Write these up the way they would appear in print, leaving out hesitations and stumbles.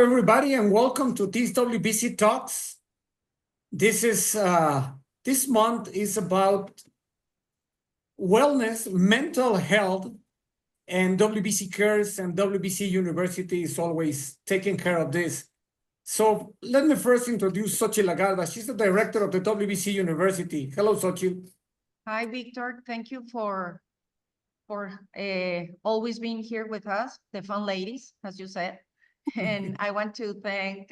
Everybody, and welcome to these WBC Talks. This month is about wellness, mental health, and WBC Cares and WBC University is always taking care of this. So let me first introduce Xochitl Lagarda. She's the director of the WBC University. Hello, Xochitl. Hi, Victor. Thank you for always being here with us, the fun ladies, as you said. And I want to thank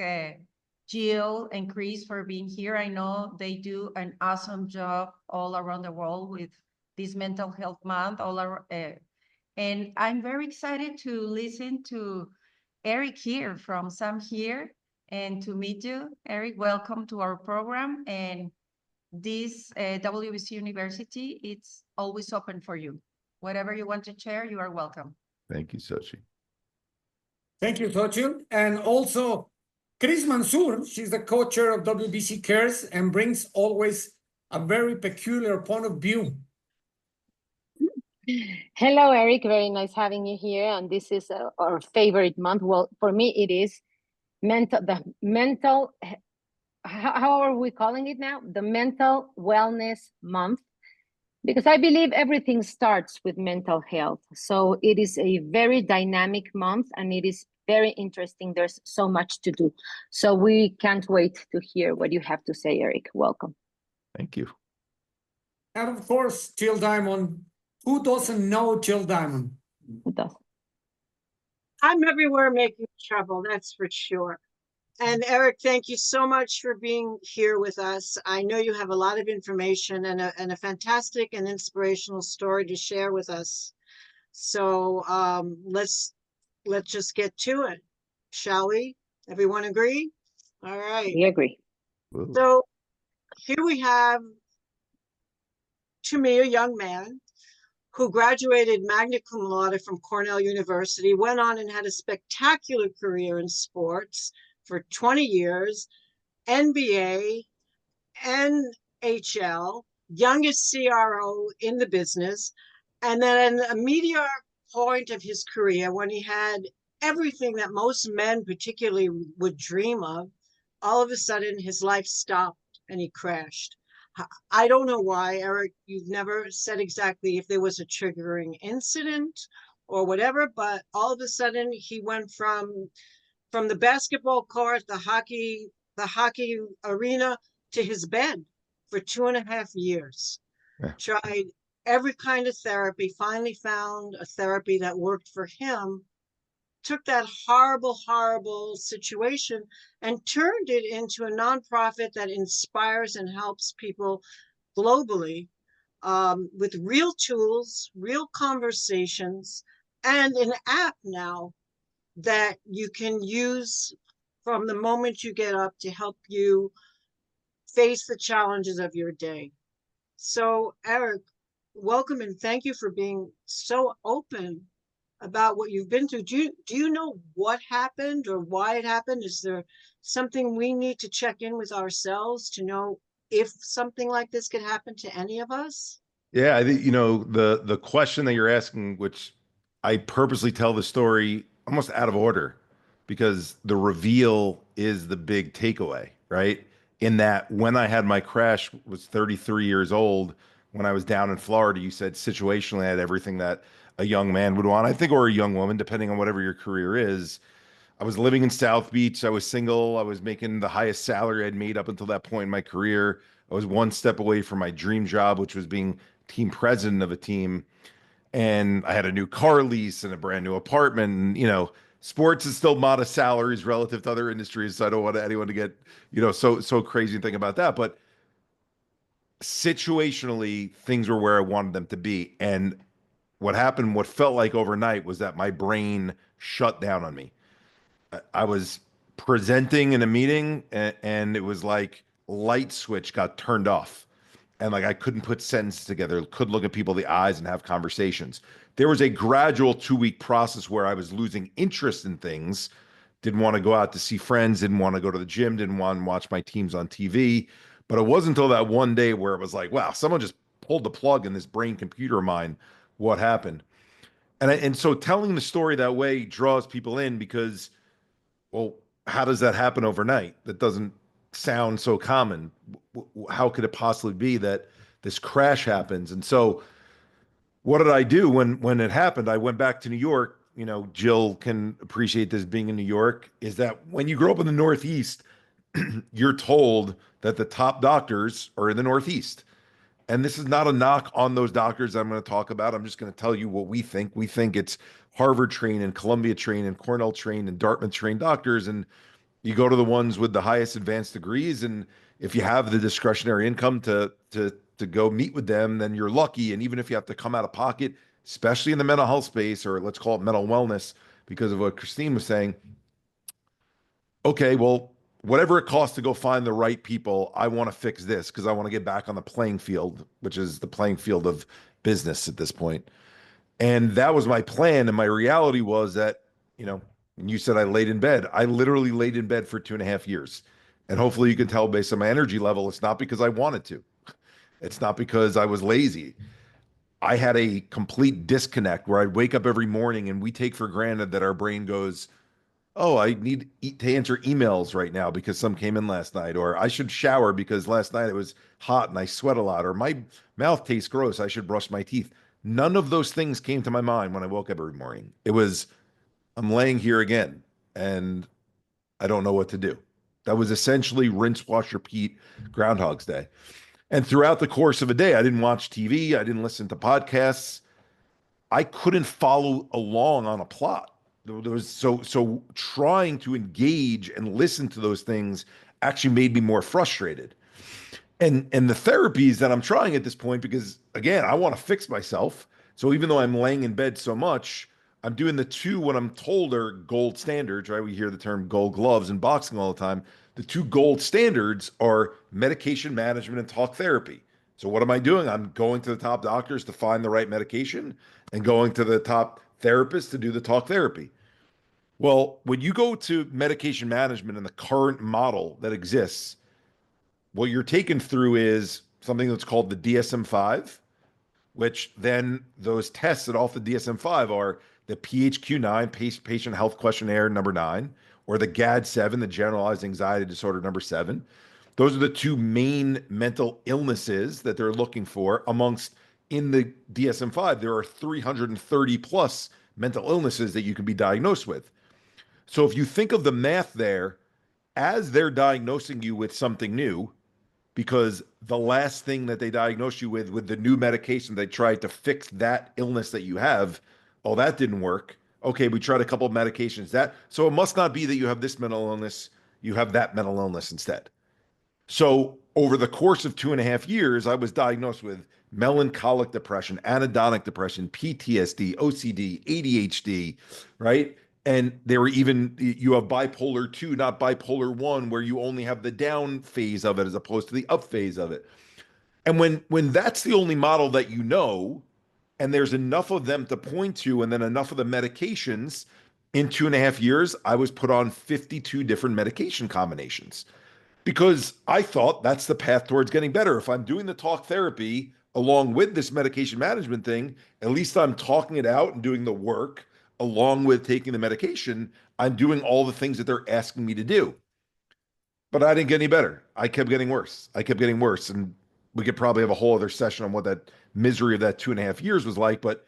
Jill and Chris for being here. I know they do an awesome job all around the world with this mental health month. And I'm very excited to listen to Eric here from Sam here and to meet you. Eric, welcome to our program. And this WBC University, it's always open for you. Whatever you want to share, you are welcome. Thank you, Sochi. Thank you, Xochitl. And also, Chris Mansour, she's the co-chair of WBC Cares and brings always a very peculiar point of view. Hello, Eric. Very nice having you here. And this is our favorite month. Well, for me, it is how are we calling it now? The Mental Wellness Month, because I believe everything starts with mental health. So it is a very dynamic month and it is very interesting. There's so much to do. So we can't wait to hear what you have to say, Eric. Welcome. Thank you. And of course, Jill Diamond. Who doesn't know Jill Diamond? Who does? I'm everywhere making trouble, that's for sure. And Eric, thank you so much for being here with us. I know you have a lot of information and a fantastic and inspirational story to share with us. So let's just get to it, shall we? Everyone agree? All right. We agree. Whoa. So here we have, to me, a young man who graduated magna cum laude from Cornell University, went on and had a spectacular career in sports for 20 years, NBA, NHL, youngest CRO in the business, and then a meteor point of his career when he had everything that most men particularly would dream of a sudden his life stopped and he crashed. I don't know why, Eric, you've never said exactly if there was a triggering incident or whatever, but all of a sudden he went from the basketball court, the hockey arena to his bed for 2.5 years. Yeah. Tried every kind of therapy, finally found a therapy that worked for him, took that horrible situation and turned it into a nonprofit that inspires and helps people globally with real tools, real conversations, and an app now that you can use from the moment you get up to help you face the challenges of your day. So, Eric, welcome and thank you for being so open about what you've been through. Do you know what happened or why it happened? Is there something we need to check in with ourselves to know if something like this could happen to any of us? Yeah, I think, the question that you're asking, which I purposely tell the story almost out of order because the reveal is the big takeaway, right? In that when I had my crash, was 33 years old, when I was down in Florida, you said situationally I had everything that a young man would want, I think, or a young woman, depending on whatever your career is. I was living in South Beach. I was single. I was making the highest salary I'd made up until that point in my career. I was one step away from my dream job, which was being team president of a team. And I had a new car lease and a brand new apartment. And, sports is still modest salaries relative to other industries. So I don't want anyone to get, so crazy and think about that. But situationally, things were where I wanted them to be. And what happened, what felt like overnight, was that my brain shut down on me. I was presenting in a meeting and it was like light switch got turned off. And like I couldn't put sentences together, couldn't look at people in the eyes and have conversations. There was a gradual 2-week process where I was losing interest in things, didn't want to go out to see friends, didn't want to go to the gym, didn't want to watch my teams on TV. But it wasn't until that one day where it was like, wow, someone just pulled the plug in this brain computer of mine. What happened? And so telling the story that way draws people in because, well, how does that happen overnight? That doesn't sound so common. How could it possibly be that this crash happens? And so what did I do when it happened? I went back to New York. You know, Jill can appreciate this being in New York, is that when you grow up in the Northeast, you're told that the top doctors are in the Northeast. And this is not a knock on those doctors I'm going to talk about. I'm just going to tell you what we think. We think it's Harvard trained and Columbia trained and Cornell trained and Dartmouth trained doctors. And you go to the ones with the highest advanced degrees. And if you have the discretionary income to go meet with them, then you're lucky. And even if you have to come out of pocket, especially in the mental health space, or let's call it mental wellness, because of what Christine was saying, okay, well, whatever it costs to go find the right people, I want to fix this because I want to get back on the playing field, which is the playing field of business at this point. And that was my plan. And my reality was that, you know, when you said I laid in bed, I literally laid in bed for 2.5 years. And hopefully you can tell based on my energy level, it's not because I wanted to. It's not because I was lazy. I had a complete disconnect where I'd wake up every morning and we take for granted that our brain goes, oh, I need to answer emails right now because some came in last night, or I should shower because last night it was hot and I sweat a lot, or my mouth tastes gross, I should brush my teeth. None of those things came to my mind when I woke up every morning. It was, I'm laying here again and I don't know what to do. That was essentially rinse, wash, repeat, Groundhog's Day. And throughout the course of a day, I didn't watch TV, I didn't listen to podcasts. I couldn't follow along on a plot. There was so trying to engage and listen to those things actually made me more frustrated. And the therapies that I'm trying at this point, because again, I want to fix myself. So even though I'm laying in bed so much, I'm doing the two what I'm told are gold standards, right? We hear the term gold gloves in boxing all the time. The two gold standards are medication management and talk therapy. So what am I doing? I'm going to the top doctors to find the right medication and going to the top therapists to do the talk therapy. Well, when you go to medication management in the current model that exists, what you're taken through is something that's called the DSM-5, which then those tests that off the DSM-5 are the PHQ-9, Patient Health Questionnaire number 9, or the GAD-7, the Generalized Anxiety Disorder number 7. Those are the two main mental illnesses that they're looking for amongst, in the DSM-5, there are 330 plus mental illnesses that you can be diagnosed with. So if you think of the math there, as they're diagnosing you with something new, because the last thing that they diagnosed you with the new medication, they tried to fix that illness that you have. Oh, that didn't work. Okay, we tried a couple of medications. So it must not be that you have this mental illness, you have that mental illness instead. So over the course of 2.5 years, I was diagnosed with melancholic depression, anhedonic depression, PTSD, OCD, ADHD, right? And they were even, you have bipolar 2, not bipolar 1, where you only have the down phase of it as opposed to the up phase of it. And when that's the only model that you know, and there's enough of them to point to, and then enough of the medications, in 2.5 years, I was put on 52 different medication combinations because I thought that's the path towards getting better. If I'm doing the talk therapy along with this medication management thing, at least I'm talking it out and doing the work along with taking the medication. I'm doing all the things that they're asking me to do. But I didn't get any better. I kept getting worse. I kept getting worse. And we could probably have a whole other session on what that misery of that 2.5 years was like, but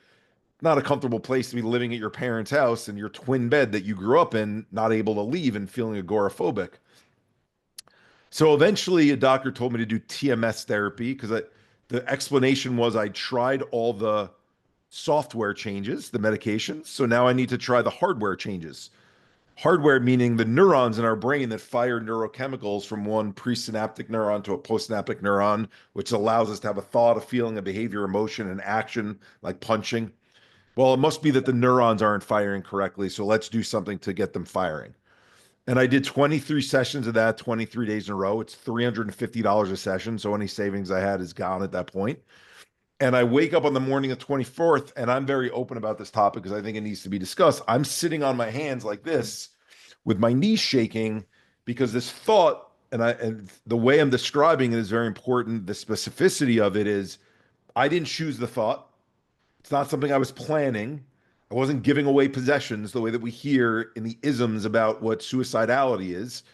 not a comfortable place to be living at your parents' house in your twin bed that you grew up in, not able to leave and feeling agoraphobic. So eventually a doctor told me to do TMS therapy because the explanation was I tried all the software changes, the medications. So now I need to try the hardware changes. Hardware meaning the neurons in our brain that fire neurochemicals from one presynaptic neuron to a postsynaptic neuron, which allows us to have a thought, a feeling, a behavior, emotion, and action like punching. Well, it must be that the neurons aren't firing correctly. So let's do something to get them firing. And I did 23 sessions of that, 23 days in a row. It's $350 a session. So any savings I had is gone at that point. And I wake up on the morning of 24th, and I'm very open about this topic because I think it needs to be discussed. I'm sitting on my hands like this with my knees shaking because this thought, and the way I'm describing it is very important. The specificity of it is I didn't choose the thought. It's not something I was planning. I wasn't giving away possessions the way that we hear in the isms about what suicidality is.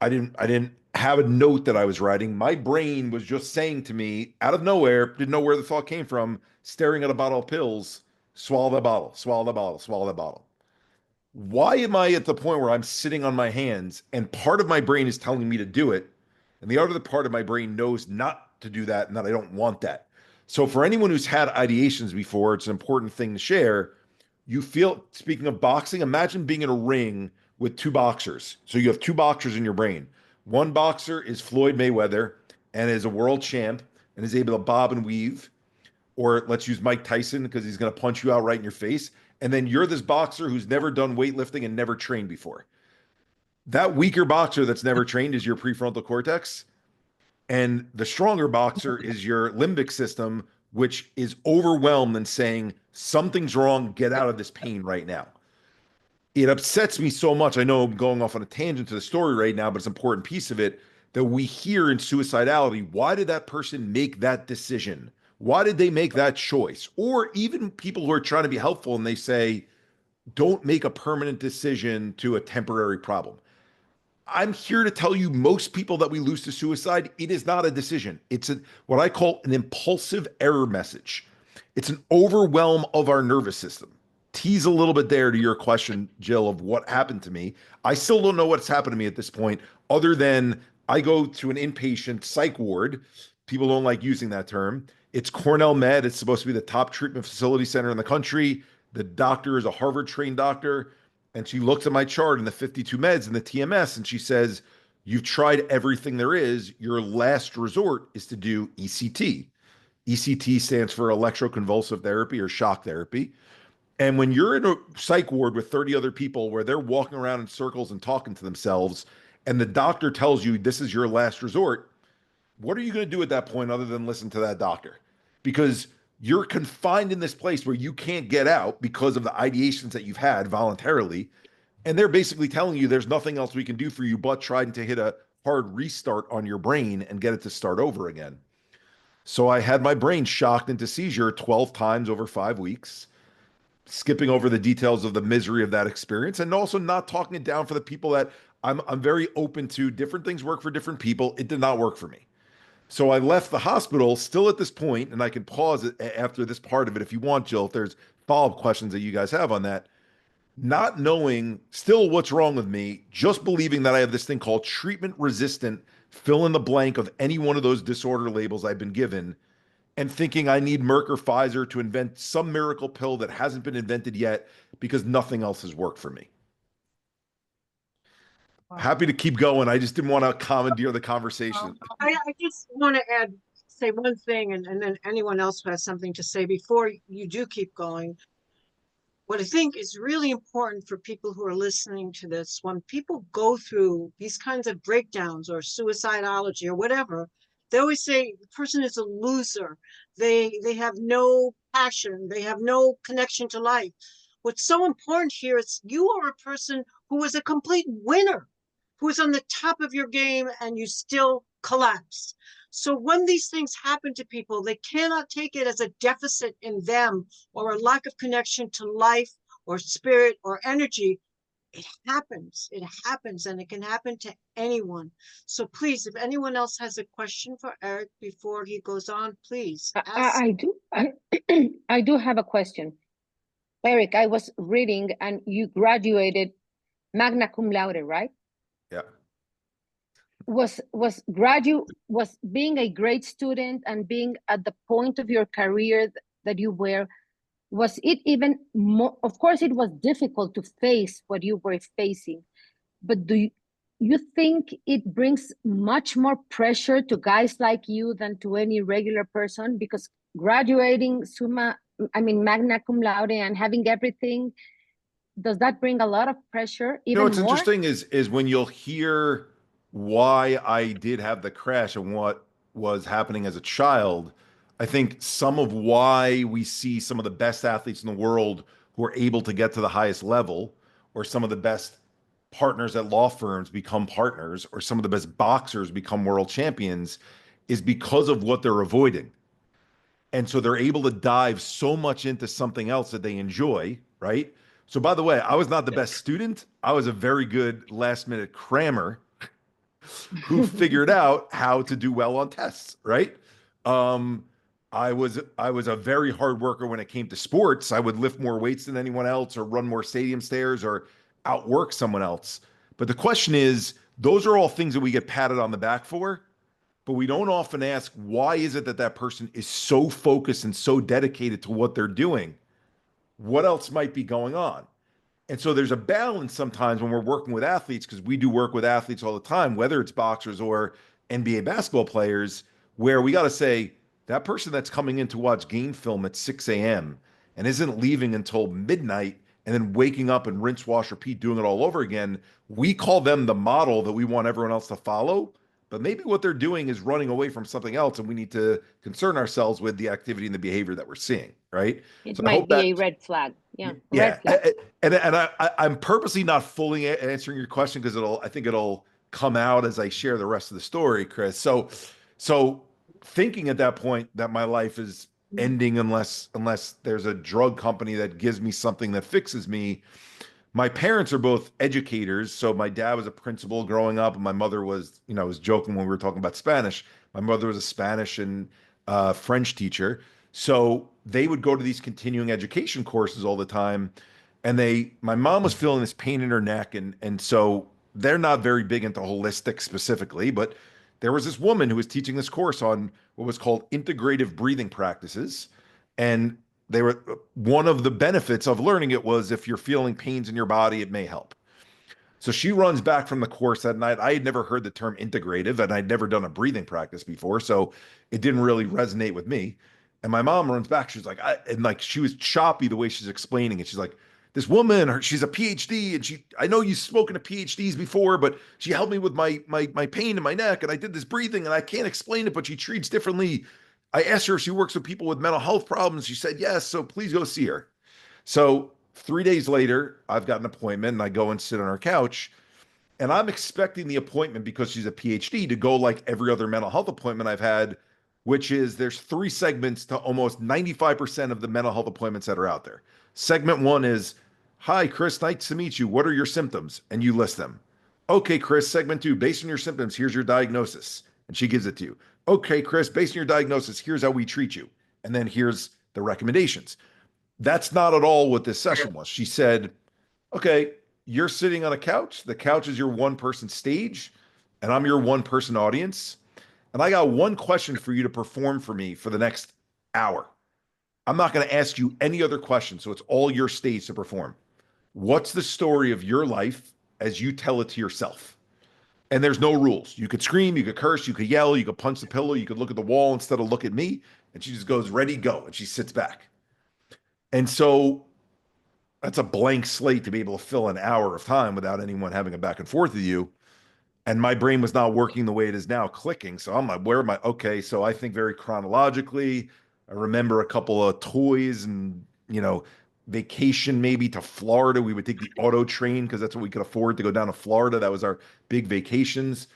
I didn't have a note that I was writing. My brain was just saying to me out of nowhere, didn't know where the thought came from, staring at a bottle of pills, swallow the bottle, swallow the bottle, swallow the bottle. Why am I at the point where I'm sitting on my hands and part of my brain is telling me to do it, and the other part of my brain knows not to do that and that I don't want that? So for anyone who's had ideations before, it's an important thing to share. You feel, speaking of boxing, imagine being in a ring with two boxers. So you have two boxers in your brain. One boxer is Floyd Mayweather and is a world champ and is able to bob and weave. Or let's use Mike Tyson because he's going to punch you out right in your face. And then you're this boxer who's never done weightlifting and never trained before. That weaker boxer that's never trained is your prefrontal cortex. And the stronger boxer is your limbic system, which is overwhelmed and saying, something's wrong, get out of this pain right now. It upsets me so much. I know I'm going off on a tangent to the story right now, but it's an important piece of it that we hear in suicidality. Why did that person make that decision? Why did they make that choice? Or even people who are trying to be helpful and they say, don't make a permanent decision to a temporary problem. I'm here to tell you, most people that we lose to suicide, it is not a decision. It's what I call an impulsive error message. It's an overwhelm of our nervous system. Tease a little bit there to your question, Jill, of what happened to me. I still don't know what's happened to me at this point, other than I go to an inpatient psych ward. People don't like using that term. It's Cornell Med. It's supposed to be the top treatment facility center in the country. The doctor is a Harvard trained doctor. And she looks at my chart and the 52 meds and the TMS, and she says, you've tried everything there is. Your last resort is to do ECT. ECT stands for electroconvulsive therapy or shock therapy. And when you're in a psych ward with 30 other people where they're walking around in circles and talking to themselves, and the doctor tells you this is your last resort, what are you going to do at that point other than listen to that doctor? Because you're confined in this place where you can't get out because of the ideations that you've had voluntarily. And they're basically telling you there's nothing else we can do for you but trying to hit a hard restart on your brain and get it to start over again. So I had my brain shocked into seizure 12 times over 5 weeks, skipping over the details of the misery of that experience and also not talking it down for the people that I'm very open to. Different things work for different people. It did not work for me. So I left the hospital still at this point, and I can pause it after this part of it if you want, Jill, if there's follow-up questions that you guys have on that. Not knowing still what's wrong with me, just believing that I have this thing called treatment resistant, fill in the blank of any one of those disorder labels I've been given, and thinking I need Merck or Pfizer to invent some miracle pill that hasn't been invented yet because nothing else has worked for me. Happy to keep going. I just didn't want to commandeer the conversation. I just want to say one thing, and then anyone else who has something to say before you do keep going. What I think is really important for people who are listening to this, when people go through these kinds of breakdowns or suicidology or whatever, they always say the person is a loser. They have no passion. They have no connection to life. What's so important here is you are a person who is a complete winner, who is on the top of your game, and you still collapse. So when these things happen to people, they cannot take it as a deficit in them or a lack of connection to life or spirit or energy. It happens, and it can happen to anyone. So please, if anyone else has a question for Eric before he goes on, please ask. I do have a question. Eric, I was reading and you graduated magna cum laude, right? Yeah. Was being a great student and being at the point of your career that you were, was it even more? Of course, it was difficult to face what you were facing, but do you think it brings much more pressure to guys like you than to any regular person? Because graduating magna cum laude and having everything, does that bring a lot of pressure? Even what's more? interesting is when you'll hear why I did have the crash and what was happening as a child. I think some of why we see some of the best athletes in the world who are able to get to the highest level, or some of the best partners at law firms become partners, or some of the best boxers become world champions, is because of what they're avoiding. And so they're able to dive so much into something else that they enjoy, right? So by the way, I was not the best student. I was a very good last minute crammer who figured out how to do well on tests, right? Um, I was a very hard worker when it came to sports. I would lift more weights than anyone else or run more stadium stairs or outwork someone else. But the question is, those are all things that we get patted on the back for, but we don't often ask, why is it that that person is so focused and so dedicated to what they're doing? What else might be going on? And so there's a balance sometimes when we're working with athletes, because we do work with athletes all the time, whether it's boxers or NBA basketball players, where we got to say, that person that's coming in to watch game film at 6 a.m. and isn't leaving until midnight and then waking up and rinse, wash, repeat, doing it all over again, we call them the model that we want everyone else to follow. But maybe what they're doing is running away from something else, and we need to concern ourselves with the activity and the behavior that we're seeing, right? It So I might hope be that a red flag. Yeah, yeah, red flag. I'm purposely not fully answering your question because I think it'll come out as I share the rest of the story, Chris. So thinking at that point that my life is ending unless there's a drug company that gives me something that fixes me. My parents are both educators. So my dad was a principal growing up, and my mother was, I was joking when we were talking about Spanish. My mother was a Spanish and French teacher. So they would go to these continuing education courses all the time. And my mom was feeling this pain in her neck. And so they're not very big into holistic specifically, but there was this woman who was teaching this course on what was called integrative breathing practices. And they were one of the benefits of learning it was if you're feeling pains in your body, it may help. So she runs back from the course that night. I had never heard the term integrative and I'd never done a breathing practice before. So it didn't really resonate with me. And my mom runs back. She's like, she was choppy the way she's explaining it. She's like, this woman, she's a PhD, and I know you've spoken to PhDs before, but she helped me with my pain in my neck, and I did this breathing, and I can't explain it, but she treats differently. I asked her if she works with people with mental health problems. She said yes, so please go see her. So 3 days later, I've got an appointment, and I go and sit on her couch, and I'm expecting the appointment, because she's a PhD, to go like every other mental health appointment I've had, which is there's 3 segments to almost 95% of the mental health appointments that are out there. Segment 1 is, hi, Chris, nice to meet you. What are your symptoms? And you list them. Okay, Chris, segment 2, based on your symptoms, here's your diagnosis. And she gives it to you. Okay, Chris, based on your diagnosis, here's how we treat you. And then here's the recommendations. That's not at all what this session was. She said, okay, you're sitting on a couch. The couch is your one person stage, and I'm your one person audience. And I got one question for you to perform for me for the next hour. I'm not going to ask you any other questions. So it's all your stage to perform. What's the story of your life as you tell it to yourself? And there's no rules. You could scream, you could curse, you could yell, you could punch the pillow, you could look at the wall instead of look at me. And she just goes, ready, go. And she sits back. And so that's a blank slate to be able to fill an hour of time without anyone having a back and forth with you. And my brain was not working the way it is now, clicking. So I'm like, where am I? Okay. So I think very chronologically. I remember a couple of toys and, vacation maybe to Florida. We would take the auto train because that's what we could afford to go down to Florida. That was our big vacations.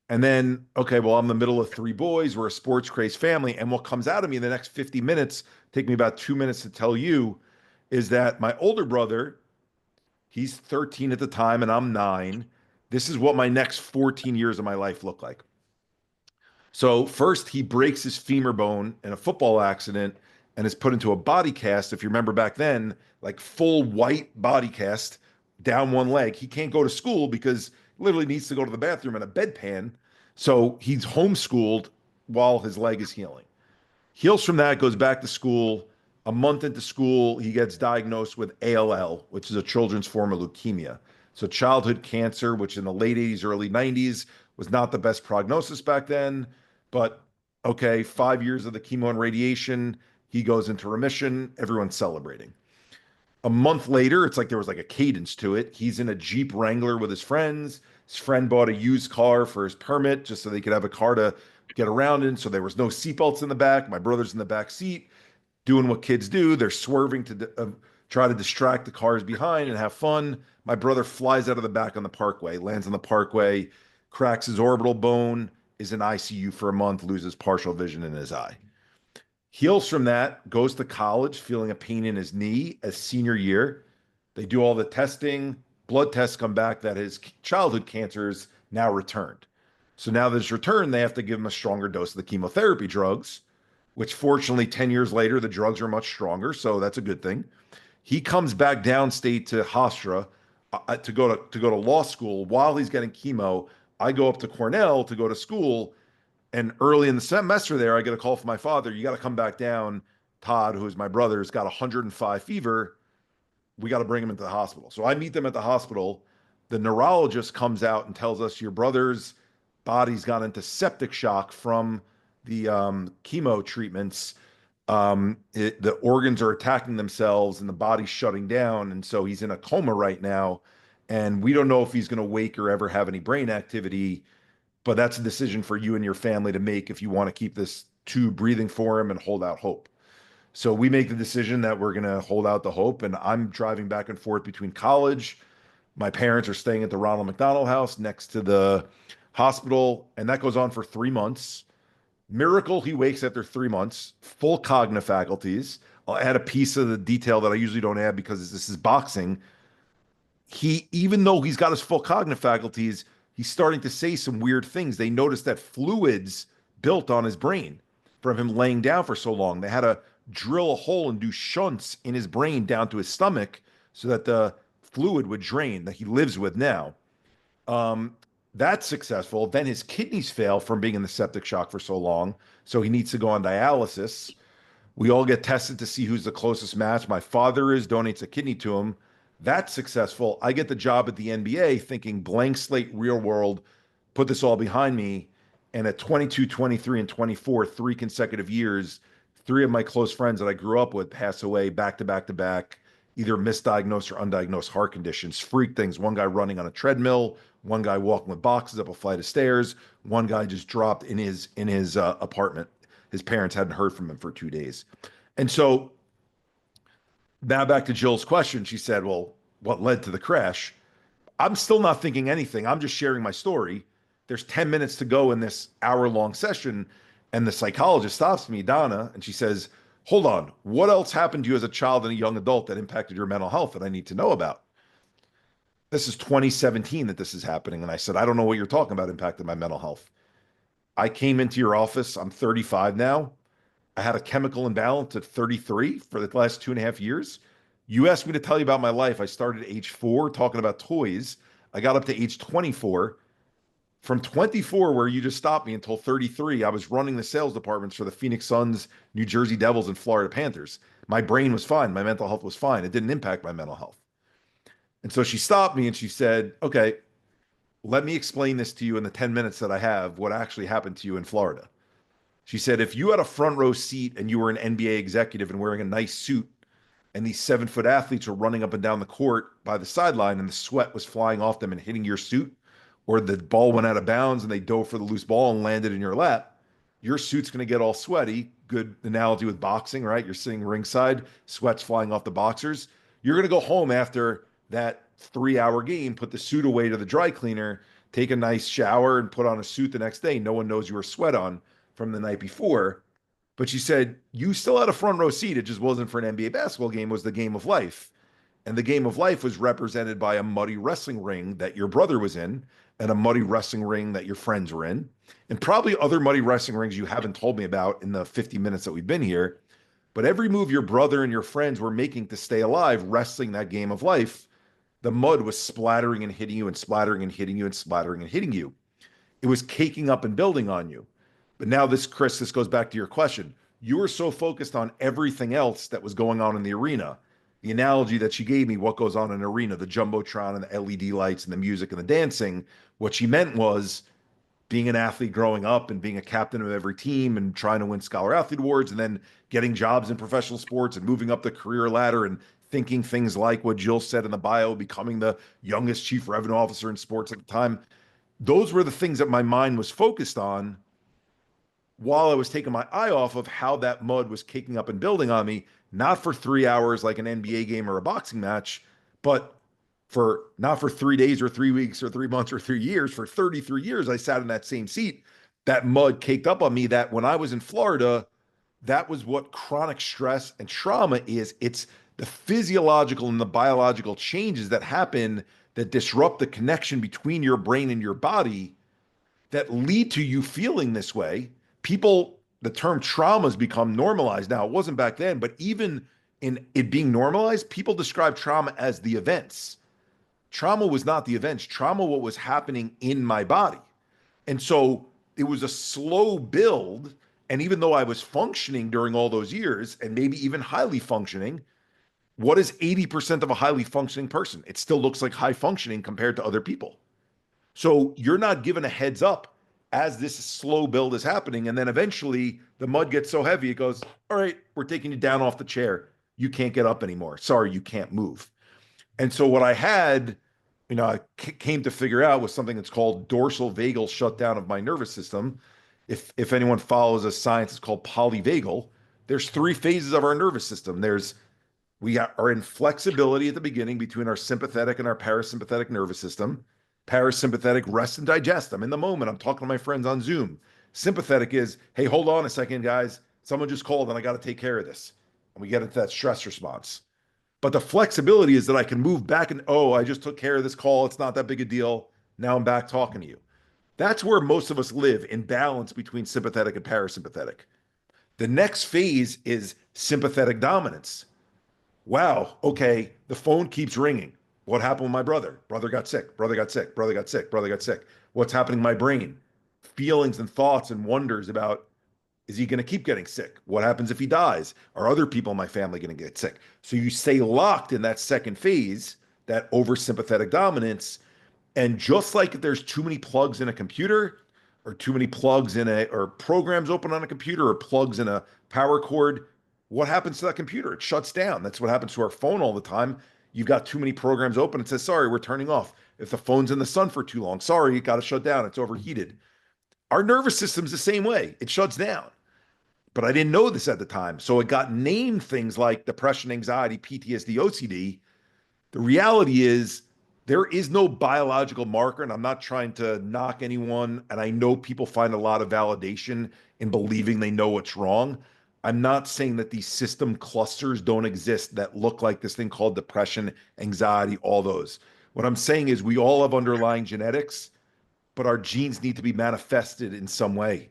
And then, okay, well, I'm the middle of 3 boys. We're a sports crazed family. And what comes out of me in the next 50 minutes, take me about 2 minutes to tell you, is that my older brother, he's 13 at the time and I'm 9. This is what my next 14 years of my life look like. So first he breaks his femur bone in a football accident and is put into a body cast. If you remember back then, like full white body cast down one leg. He can't go to school because literally needs to go to the bathroom in a bedpan. So he's homeschooled while his leg is healing. Heals from that, goes back to school. A month into school, he gets diagnosed with ALL, which is a children's form of leukemia. So childhood cancer, which in the late 80s, early 90s was not the best prognosis back then. But okay, 5 years of the chemo and radiation, he goes into remission. Everyone's celebrating. A month later, it's like there was like a cadence to it. He's in a Jeep Wrangler with his friends. His friend bought a used car for his permit just so they could have a car to get around in. So there was no seatbelts in the back. My brother's in the back seat doing what kids do. They're swerving to try to distract the cars behind and have fun. My brother flies out of the back on the parkway, lands on the parkway, cracks his orbital bone, is in ICU for a month, loses partial vision in his eye. Heals from that, goes to college, feeling a pain in his knee as senior year. They do all the testing, blood tests come back that his childhood cancers now returned. So now that it's returned, they have to give him a stronger dose of the chemotherapy drugs, which fortunately 10 years later, the drugs are much stronger. So that's a good thing. He comes back downstate to Hofstra to go to law school while he's getting chemo. I go up to Cornell to go to school. And early in the semester there, I get a call from my father. You got to come back down. Todd, who is my brother, has got 105 fever. We got to bring him into the hospital. So I meet them at the hospital. The neurologist comes out and tells us your brother's body's gone into septic shock from the chemo treatments. The organs are attacking themselves and the body's shutting down. And so he's in a coma right now. And we don't know if he's going to wake or ever have any brain activity. But that's a decision for you and your family to make if you want to keep this tube breathing for him and hold out hope. So we make the decision that we're going to hold out the hope. And I'm driving back and forth between college. My parents are staying at the Ronald McDonald House next to the hospital. And that goes on for 3 months. Miracle, he wakes after 3 months, full cognitive faculties. I'll add a piece of the detail that I usually don't add because this is boxing. Even though he's got his full cognitive faculties, he's starting to say some weird things. They noticed that fluids built on his brain from him laying down for so long. They had to drill a hole and do shunts in his brain down to his stomach so that the fluid would drain that he lives with now. That's successful. Then his kidneys fail from being in the septic shock for so long. So he needs to go on dialysis. We all get tested to see who's the closest match. My father donates a kidney to him. That's successful. I get the job at the NBA thinking blank slate, real world, put this all behind me. And at 22, 23, and 24, 3 consecutive years, 3 of my close friends that I grew up with pass away back to back to back, either misdiagnosed or undiagnosed heart conditions, freak things. One guy running on a treadmill, one guy walking with boxes up a flight of stairs, one guy just dropped in his apartment. His parents hadn't heard from him for 2 days. And so now back to Jill's question. She said, well, what led to the crash? I'm still not thinking anything. I'm just sharing my story. There's 10 minutes to go in this hour-long session. And the psychologist stops me, Donna, and she says, hold on, what else happened to you as a child and a young adult that impacted your mental health that I need to know about? This is 2017 that this is happening. And I said, I don't know what you're talking about impacted my mental health. I came into your office. I'm 35 now. I had a chemical imbalance at 33 for the last 2.5 years. You asked me to tell you about my life. I started at age 4 talking about toys. I got up to age 24. From 24, where you just stopped me, until 33, I was running the sales departments for the Phoenix Suns, New Jersey Devils, and Florida Panthers. My brain was fine. My mental health was fine. It didn't impact my mental health. And so she stopped me and she said, okay, let me explain this to you in the 10 minutes that I have, what actually happened to you in Florida. She said, if you had a front row seat and you were an NBA executive and wearing a nice suit, and these 7-foot athletes were running up and down the court by the sideline and the sweat was flying off them and hitting your suit, or the ball went out of bounds and they dove for the loose ball and landed in your lap, your suit's going to get all sweaty. Good analogy with boxing, right? You're sitting ringside, sweat's flying off the boxers. You're going to go home after that 3-hour game, put the suit away to the dry cleaner, take a nice shower and put on a suit the next day. No one knows you were sweat on from the night before. But she said, you still had a front row seat. It just wasn't for an NBA basketball game. It was the game of life. And the game of life was represented by a muddy wrestling ring that your brother was in, and a muddy wrestling ring that your friends were in, and probably other muddy wrestling rings you haven't told me about in the 50 minutes that we've been here. But every move your brother and your friends were making to stay alive, wrestling that game of life, the mud was splattering and hitting you and splattering and hitting you and splattering and hitting you. It was caking up and building on you. But now Chris, this goes back to your question. You were so focused on everything else that was going on in the arena. The analogy that she gave me, what goes on in an arena, the Jumbotron and the LED lights and the music and the dancing, what she meant was being an athlete growing up and being a captain of every team and trying to win Scholar Athlete Awards and then getting jobs in professional sports and moving up the career ladder and thinking things like what Jill said in the bio, becoming the youngest chief revenue officer in sports at the time. Those were the things that my mind was focused on while I was taking my eye off of how that mud was kicking up and building on me, not for 3 hours like an NBA game or a boxing match, but not for 3 days or 3 weeks or 3 months or 3 years. For 33 years, I sat in that same seat. That mud caked up on me that when I was in Florida, that was what chronic stress and trauma is. It's the physiological and the biological changes that happen that disrupt the connection between your brain and your body that lead to you feeling this way. People, the term trauma has become normalized now. It wasn't back then, but even in it being normalized, people describe trauma as the events. Trauma was not the events. Trauma, what was happening in my body. And so it was a slow build. And even though I was functioning during all those years and maybe even highly functioning, what is 80% of a highly functioning person? It still looks like high functioning compared to other people. So you're not given a heads up as this slow build is happening. And then eventually the mud gets so heavy, it goes, all right, we're taking you down off the chair. You can't get up anymore. Sorry, you can't move. And so what I had, I came to figure out was something that's called dorsal vagal shutdown of my nervous system. If anyone follows a science, it's called polyvagal. There's 3 phases of our nervous system. We are in flexibility at the beginning between our sympathetic and our parasympathetic nervous system. Parasympathetic, rest and digest. I'm in the moment. I'm talking to my friends on Zoom. Sympathetic is, hey, hold on a second, guys. Someone just called and I got to take care of this. And we get into that stress response. But the flexibility is that I can move back and, oh, I just took care of this call. It's not that big a deal. Now I'm back talking to you. That's where most of us live, in balance between sympathetic and parasympathetic. The next phase is sympathetic dominance. Wow, okay, the phone keeps ringing. What happened with my brother? Brother got sick, brother got sick, brother got sick, brother got sick. What's happening in my brain? Feelings and thoughts and wonders about, is he going to keep getting sick? What happens if he dies? Are other people in my family going to get sick? So you stay locked in that second phase, that oversympathetic dominance. And just like if there's too many plugs in a computer, or too many plugs or programs open on a computer, or plugs in a power cord, what happens to that computer? It shuts down. That's what happens to our phone all the time. You've got too many programs open. It says, sorry, we're turning off. If the phone's in the sun for too long, sorry, you got to shut down. It's overheated. Our nervous system's the same way. It shuts down. But I didn't know this at the time. So it got named things like depression, anxiety, PTSD, OCD. The reality is there is no biological marker, and I'm not trying to knock anyone. And I know people find a lot of validation in believing they know what's wrong. I'm not saying that these system clusters don't exist that look like this thing called depression, anxiety, all those. What I'm saying is we all have underlying genetics, but our genes need to be manifested in some way.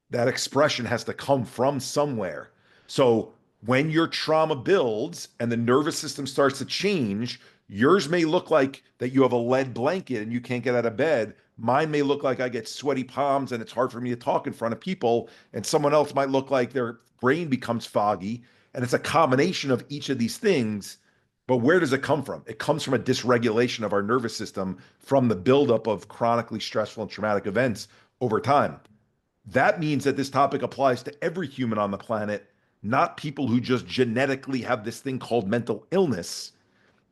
That expression has to come from somewhere. So when your trauma builds and the nervous system starts to change, yours may look like that you have a lead blanket and you can't get out of bed. Mine may look like I get sweaty palms and it's hard for me to talk in front of people. And someone else might look like their brain becomes foggy. And it's a combination of each of these things. But where does it come from? It comes from a dysregulation of our nervous system from the buildup of chronically stressful and traumatic events over time. That means that this topic applies to every human on the planet, not people who just genetically have this thing called mental illness.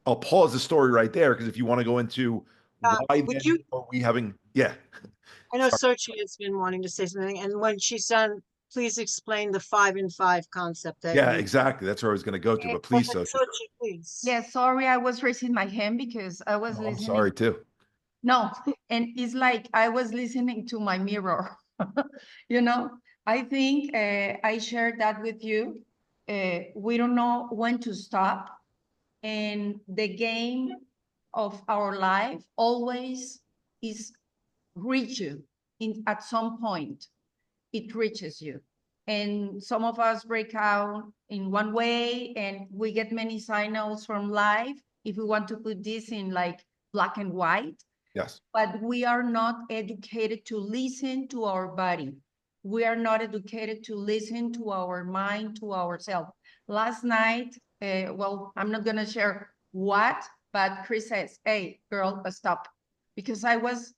I'll pause the story right there because if you want to go into why would then you- are we having, yeah. I know Sochi has been wanting to say something, and when she's done, please explain the 5 and 5 concept that Yeah, you. exactly. That's where I was going to go to, but please, Sochi. Sochi, please. Yeah, sorry, I was raising my hand because I was Oh, I'm listening. sorry too. No, and it's like I was listening to my mirror. I think I shared that with you. We don't know when to stop. And the game of our life always is reach you at some point. It reaches you. And some of us break out in one way and we get many signals from life. If we want to put this in like black and white, Yes. but we are not educated to listen to our body. We are not educated to listen to our mind, to ourselves. Last night, well, I'm not gonna share what, but Chris says, hey, girl, stop. Because I was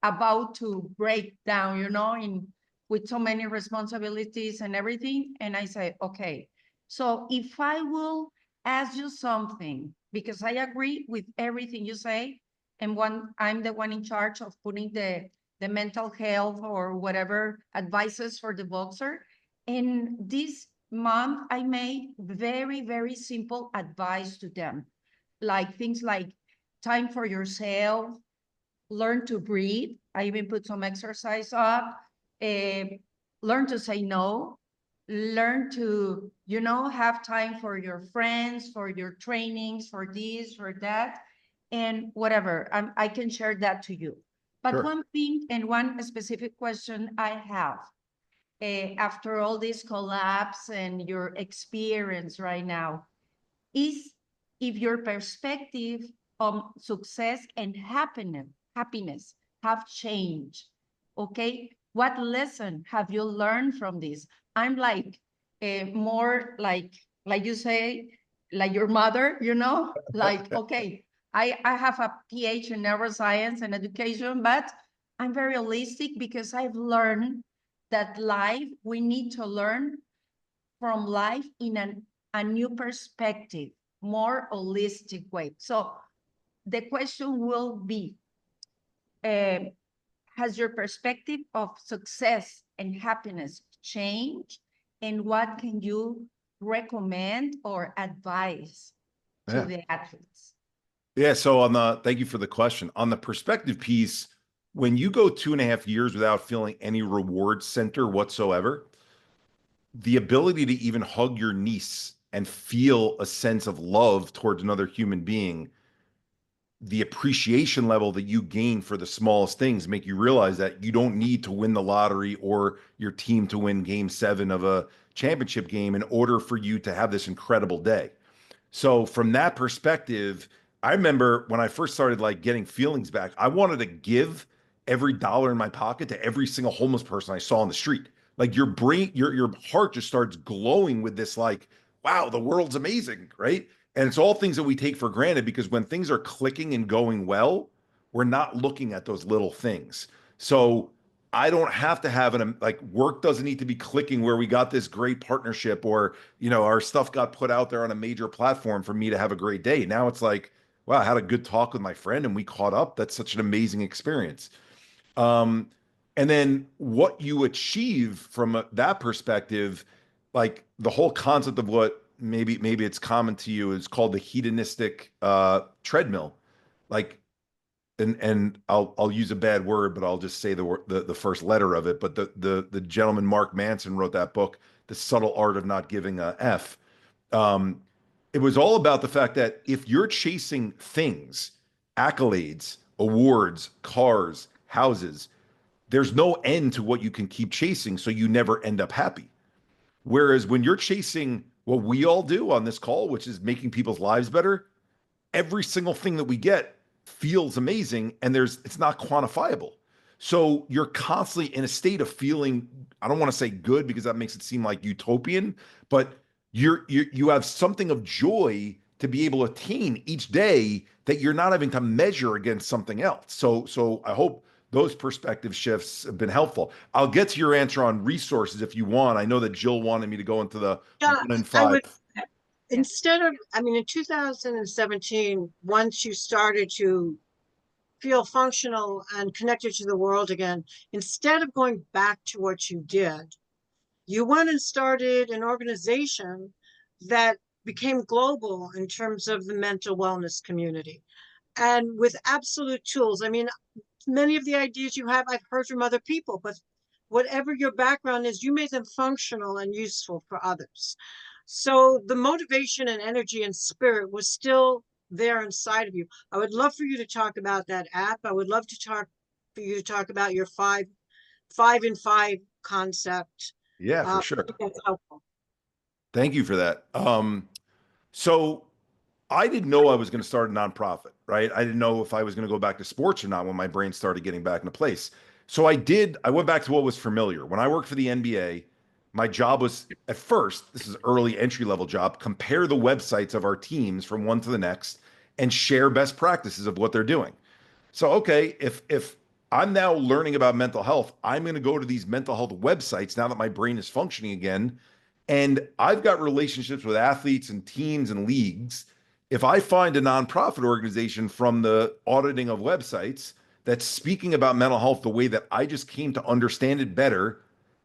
about to break down, with so many responsibilities and everything. And I say, okay, so if I will ask you something, because I agree with everything you say, and I'm the one in charge of putting the mental health or whatever advices for the boxer. And this month, I made very, very simple advice to them, like things like time for yourself, learn to breathe. I even put some exercise up, learn to say no, learn to, have time for your friends, for your trainings, for this, for that, and whatever. I can share that to you. But Sure. one thing and one specific question I have, after all this collapse and your experience right now, is if your perspective on success and happiness have changed. Okay, what lesson have you learned from this? I'm like more like you say, like your mother, like, okay, I have a PhD in neuroscience and education, but I'm very holistic because I've learned that we need to learn from life in a new perspective, more holistic way. So the question will be, has your perspective of success and happiness changed? And what can you recommend or advise to Yeah. the athletes? Yeah. So thank you for the question. On the perspective piece, when you go 2.5 years without feeling any reward center whatsoever, the ability to even hug your niece and feel a sense of love towards another human being, the appreciation level that you gain for the smallest things make you realize that you don't need to win the lottery or your team to win game 7 of a championship game in order for you to have this incredible day. So from that perspective, I remember when I first started like getting feelings back, I wanted to give every dollar in my pocket to every single homeless person I saw on the street. Like your brain, your heart just starts glowing with this like, wow, the world's amazing, right? And it's all things that we take for granted because when things are clicking and going well, we're not looking at those little things. So I don't have to have like work doesn't need to be clicking where we got this great partnership or, our stuff got put out there on a major platform for me to have a great day. Now it's like, wow, I had a good talk with my friend and we caught up. That's such an amazing experience. Um, and then what you achieve from that perspective, like the whole concept of what maybe it's common to you is called the hedonistic treadmill. Like, and I'll use a bad word, but I'll just say the first letter of it. But the gentleman Mark Manson wrote that book, The Subtle Art of Not Giving a F. It was all about the fact that if you're chasing things, accolades, awards, cars, houses, there's no end to what you can keep chasing, so you never end up happy. Whereas when you're chasing what we all do on this call, which is making people's lives better, every single thing that we get feels amazing and it's not quantifiable. So you're constantly in a state of feeling, I don't want to say good because that makes it seem like utopian, but you have something of joy to be able to attain each day that you're not having to measure against something else. So I hope those perspective shifts have been helpful. I'll get to your answer on resources if you want. I know that Jill wanted me to go into the Yeah, 1 and I 5. would, instead of, in 2017, once you started to feel functional and connected to the world again, instead of going back to what you did, you went and started an organization that became global in terms of the mental wellness community and with absolute tools. Many of the ideas you have, I've heard from other people, but whatever your background is, you made them functional and useful for others. So the motivation and energy and spirit was still there inside of you. I would love for you to talk about that app. I would love for you to talk about your 5-in-5 concept. Yeah, for I sure. think that's helpful. Thank you for that. So I didn't know I was going to start a nonprofit, right? I didn't know if I was going to go back to sports or not when my brain started getting back into place. So I went back to what was familiar. When I worked for the NBA, my job was at first, this is early entry level job, compare the websites of our teams from one to the next and share best practices of what they're doing. So, okay, if I'm now learning about mental health, I'm going to go to these mental health websites now that my brain is functioning again. And I've got relationships with athletes and teams and leagues. If I find a nonprofit organization from the auditing of websites that's speaking about mental health the way that I just came to understand it better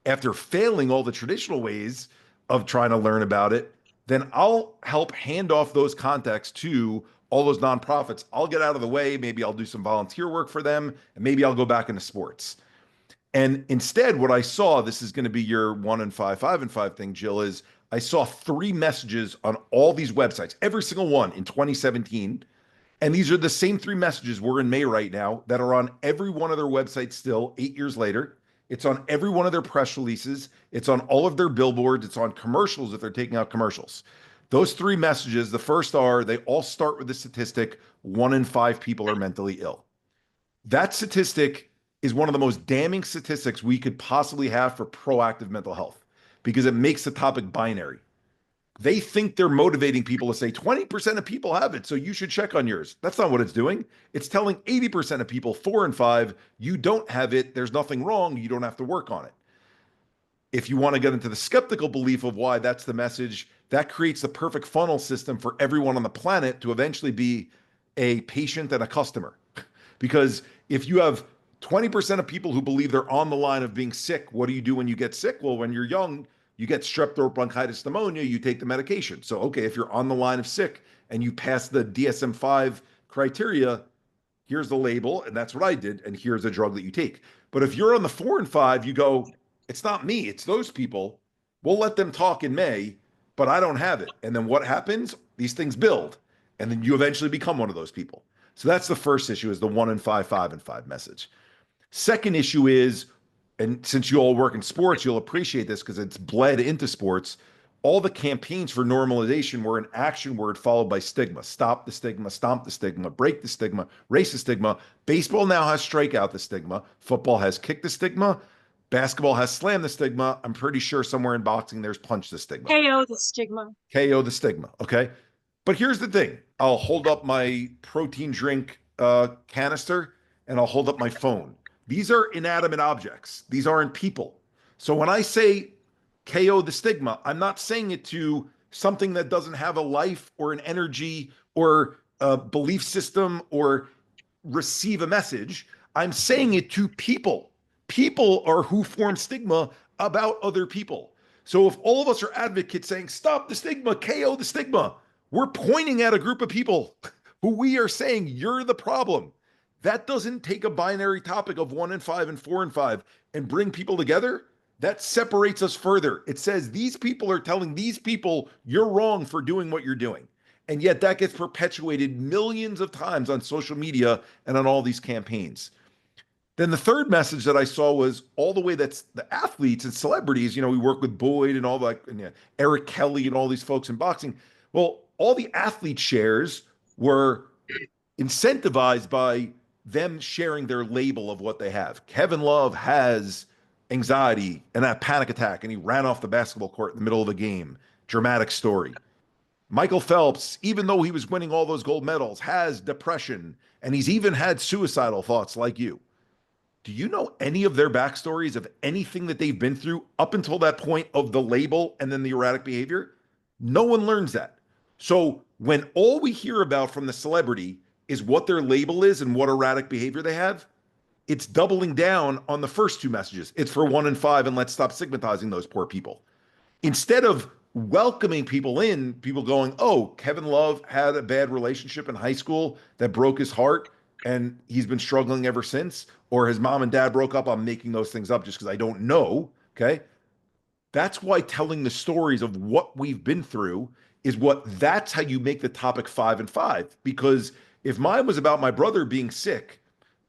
after failing all the traditional ways of trying to learn about it, then I'll help hand off those contacts to all those nonprofits. I'll get out of the way. Maybe I'll do some volunteer work for them, and maybe I'll go back into sports. And instead, what I saw, this is going to be your 1 and 5, 5 and 5 thing, Jill, is I saw 3 messages on all these websites, every single one in 2017. And these are the same 3 messages, we're in May right now, that are on every one of their websites still 8 years later. It's on every one of their press releases. It's on all of their billboards. It's on commercials if they're taking out commercials. Those 3 messages, the first are, they all start with the statistic, 1 in 5 people are mentally ill. That statistic is one of the most damning statistics we could possibly have for proactive mental health because it makes the topic binary. They think they're motivating people to say 20% of people have it, so you should check on yours. That's not what it's doing. It's telling 80% of people, 4 and 5, you don't have it, there's nothing wrong, you don't have to work on it. If you want to get into the skeptical belief of why that's the message, that creates the perfect funnel system for everyone on the planet to eventually be a patient and a customer. Because if you have 20% of people who believe they're on the line of being sick, what do you do when you get sick? Well, when you're young, you get strep throat bronchitis pneumonia, you take the medication. So, okay, if you're on the line of sick and you pass the DSM-5 criteria, here's the label, and that's what I did, and here's a drug that you take. But if you're on the 4 and 5, you go, it's not me, it's those people. We'll let them talk in May, but I don't have it. And then what happens? These things build, and then you eventually become one of those people. So that's the first issue, is the 1 in 5, 5 and 5 message. Second issue is, and since you all work in sports, you'll appreciate this because it's bled into sports. All the campaigns for normalization were an action word followed by stigma. Stop the stigma, stomp the stigma, break the stigma, race the stigma. Baseball now has strike out the stigma. Football has kick the stigma. Basketball has slam the stigma. I'm pretty sure somewhere in boxing there's punch the stigma. KO the stigma. KO the stigma, okay? But here's the thing. I'll hold up my protein drink canister and I'll hold up my phone. These are inanimate objects. These aren't people. So when I say KO the stigma, I'm not saying it to something that doesn't have a life or an energy or a belief system or receive a message. I'm saying it to people. People are who form stigma about other people. So if all of us are advocates saying, stop the stigma, KO the stigma, we're pointing at a group of people who we are saying, you're the problem. That doesn't take a binary topic of 1 and 5 and 4 and 5 and bring people together. That separates us further. It says these people are telling these people you're wrong for doing what you're doing. And yet that gets perpetuated millions of times on social media and on all these campaigns. Then the third message that I saw was all the way that's the athletes and celebrities. You know, we work with Boyd and all that, and Eric Kelly and all these folks in boxing. Well, all the athlete shares were incentivized by them sharing their label of what they have. Kevin Love has anxiety and a panic attack, and he ran off the basketball court in the middle of the game. Dramatic story. Michael Phelps, even though he was winning all those gold medals, has depression, and he's even had suicidal thoughts like you. Do you know any of their backstories of anything that they've been through up until that point of the label and then the erratic behavior? No one learns that. So when all we hear about from the celebrity is what their label is and what erratic behavior they have, it's doubling down on the first 2 messages. It's for 1 and 5, and let's stop stigmatizing those poor people. Instead of welcoming people in, people going, oh, Kevin Love had a bad relationship in high school that broke his heart, and he's been struggling ever since, or his mom and dad broke up. I'm making those things up just because I don't know, okay? That's why telling the stories of what we've been through is that's how you make the topic 5 and 5. Because if mine was about my brother being sick,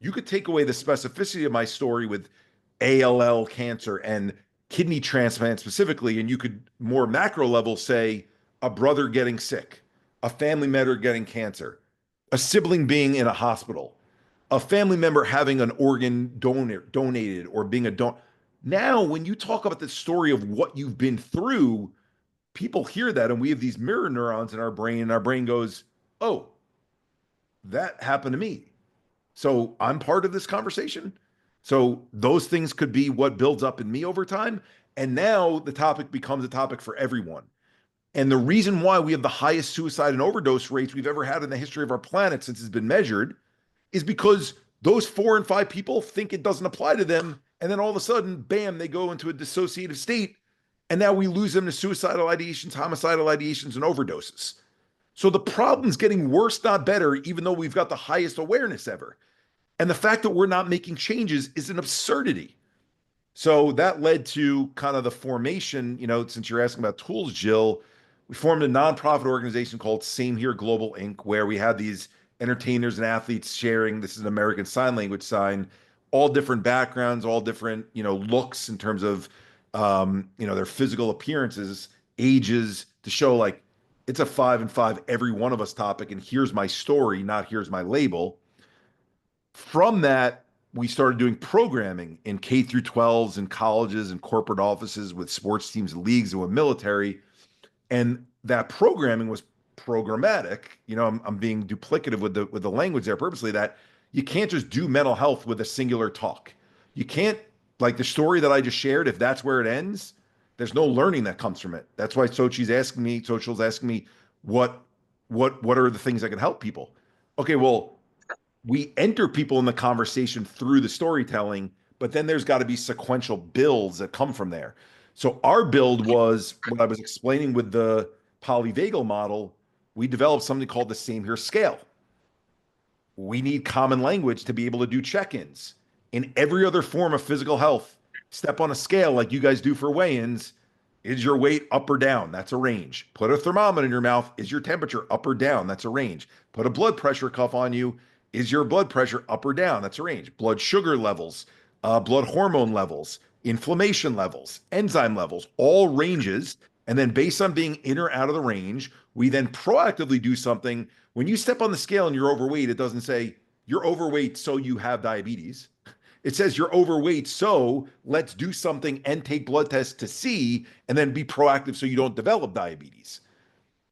you could take away the specificity of my story with ALL cancer and kidney transplant specifically, and you could more macro level say a brother getting sick, a family member getting cancer, a sibling being in a hospital, a family member having an organ donated or being a donor. Now, when you talk about the story of what you've been through, people hear that, and we have these mirror neurons in our brain, and our brain goes, oh, that happened to me. So I'm part of this conversation. So those things could be what builds up in me over time. And now the topic becomes a topic for everyone. And the reason why we have the highest suicide and overdose rates we've ever had in the history of our planet since it's been measured is because those 4 and 5 people think it doesn't apply to them. And then all of a sudden, bam, they go into a dissociative state. And now we lose them to suicidal ideations, homicidal ideations, and overdoses. So the problem's getting worse, not better, even though we've got the highest awareness ever. And the fact that we're not making changes is an absurdity. So that led to kind of the formation, since you're asking about tools, Jill, we formed a nonprofit organization called Same Here Global Inc., where we had these entertainers and athletes sharing, this is an American Sign Language sign, all different backgrounds, all different, looks in terms of, their physical appearances, ages, to show like it's a 5 and 5 every one of us topic, and here's my story, not here's my label. From that, we started doing programming in K through 12s and colleges and corporate offices with sports teams and leagues and with military. And that programming was programmatic. I'm being duplicative with the language there purposely, that you can't just do mental health with a singular talk. You can't, like the story that I just shared, if that's where it ends, there's no learning that comes from it. That's why Social's asking me what are the things that can help people. Okay, well, we enter people in the conversation through the storytelling, but then there's got to be sequential builds that come from there. So our build was what I was explaining with the polyvagal model. We developed something called the Same Here scale. We need common language to be able to do check-ins. In every other form of physical health, step on a scale like you guys do for weigh-ins. Is your weight up or down? That's a range. Put a thermometer in your mouth. Is your temperature up or down? That's a range. Put a blood pressure cuff on you. Is your blood pressure up or down? That's a range. Blood sugar levels, blood hormone levels, inflammation levels, enzyme levels, all ranges. And then based on being in or out of the range, we then proactively do something. When you step on the scale and you're overweight, it doesn't say you're overweight so you have diabetes. It says you're overweight, so let's do something and take blood tests to see, and then be proactive so you don't develop diabetes.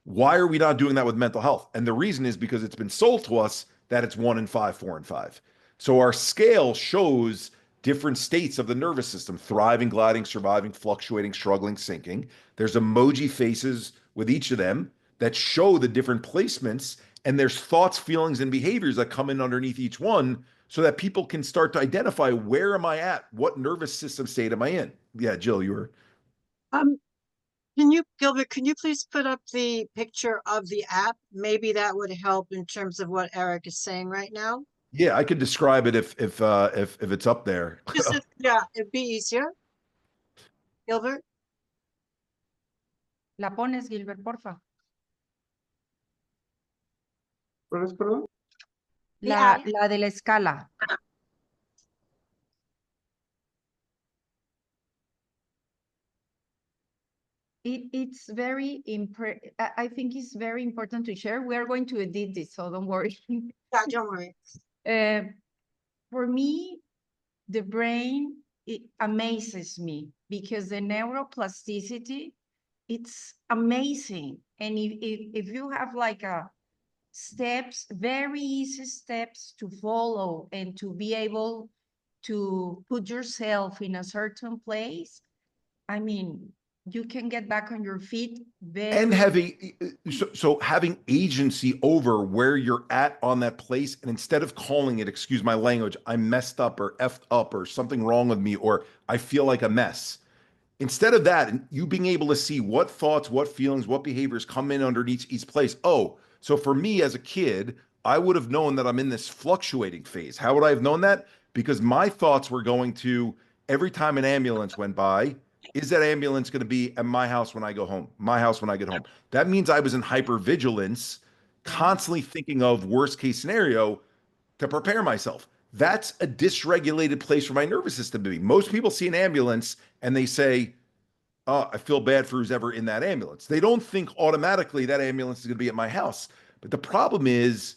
Why are we not doing that with mental health? And the reason is because it's been sold to us that it's 1 in 5, 4 in 5. So our scale shows different states of the nervous system: thriving, gliding, surviving, fluctuating, struggling, sinking. There's emoji faces with each of them that show the different placements, and there's thoughts, feelings, and behaviors that come in underneath each one, so that people can start to identify, where am I at? What nervous system state am I in? Yeah, Jill, you were. Gilbert, can you please put up the picture of the app? Maybe that would help in terms of what Eric is saying right now. Yeah, I could describe it if it's up there. Yeah, it'd be easier. Gilbert? La pones, Gilbert, porfa. ¿Cuál es, perdón? La de la escala. It's very I think it's very important to share. We are going to edit this, so don't worry. Yeah, don't worry. For me, the brain, it amazes me, because the neuroplasticity, it's amazing. And if you have like a steps, very easy steps to follow, and to be able to put yourself in a certain place, I mean, you can get back on your feet And so having agency over where you're at on that place, and instead of calling it, excuse my language, I'm messed up or effed up or something wrong with me, or I feel like a mess. Instead of that, you being able to see what thoughts, what feelings, what behaviors come in underneath each place. Oh, so for me as a kid, I would have known that I'm in this fluctuating phase. How would I have known that? Because my thoughts were going to, every time an ambulance went by, is that ambulance going to be at my house when I go home? My house when I get home? That means I was in hypervigilance, constantly thinking of worst case scenario to prepare myself. That's a dysregulated place for my nervous system to be. Most people see an ambulance and they say, oh, I feel bad for who's ever in that ambulance. They don't think automatically that ambulance is going to be at my house. But the problem is,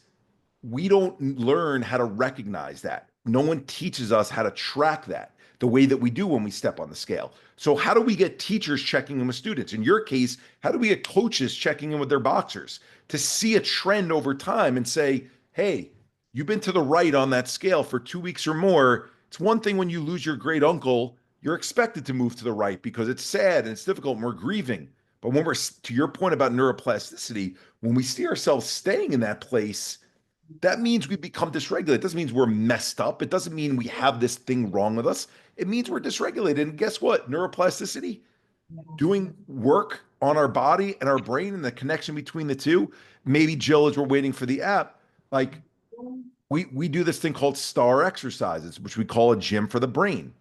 we don't learn how to recognize that. No one teaches us how to track that the way that we do when we step on the scale. So how do we get teachers checking in with students? In your case, how do we get coaches checking in with their boxers to see a trend over time and say, hey, you've been to the right on that scale for 2 weeks or more. It's one thing when you lose your great uncle, you're expected to move to the right because it's sad and it's difficult and we're grieving. But when we're, to your point about neuroplasticity, when we see ourselves staying in that place, that means we become dysregulated. It doesn't mean we're messed up. It doesn't mean we have this thing wrong with us. It means we're dysregulated. And guess what? Neuroplasticity, doing work on our body and our brain and the connection between the two. Maybe, Jill, as we're waiting for the app, like we do this thing called STAR exercises, which we call a gym for the brain.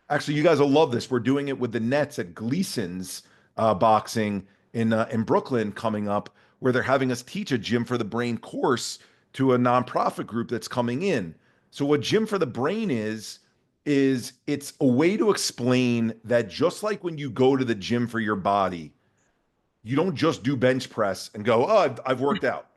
Actually, you guys will love this. We're doing it with the Nets at Gleason's boxing in Brooklyn coming up, where they're having us teach a Gym for the Brain course to a nonprofit group that's coming in. So what Gym for the Brain is it's a way to explain that just like when you go to the gym for your body, you don't just do bench press and go, oh, I've worked out.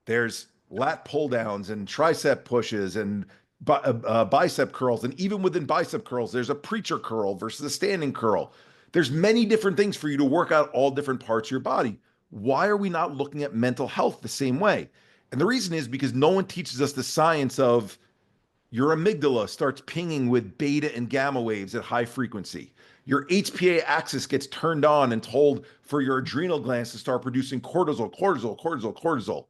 There's lat pull downs and tricep pushes and bicep curls. And even within bicep curls, there's a preacher curl versus a standing curl. There's many different things for you to work out all different parts of your body. Why are we not looking at mental health the same way? And the reason is because no one teaches us the science of your amygdala starts pinging with beta and gamma waves at high frequency. Your HPA axis gets turned on and told for your adrenal glands to start producing cortisol.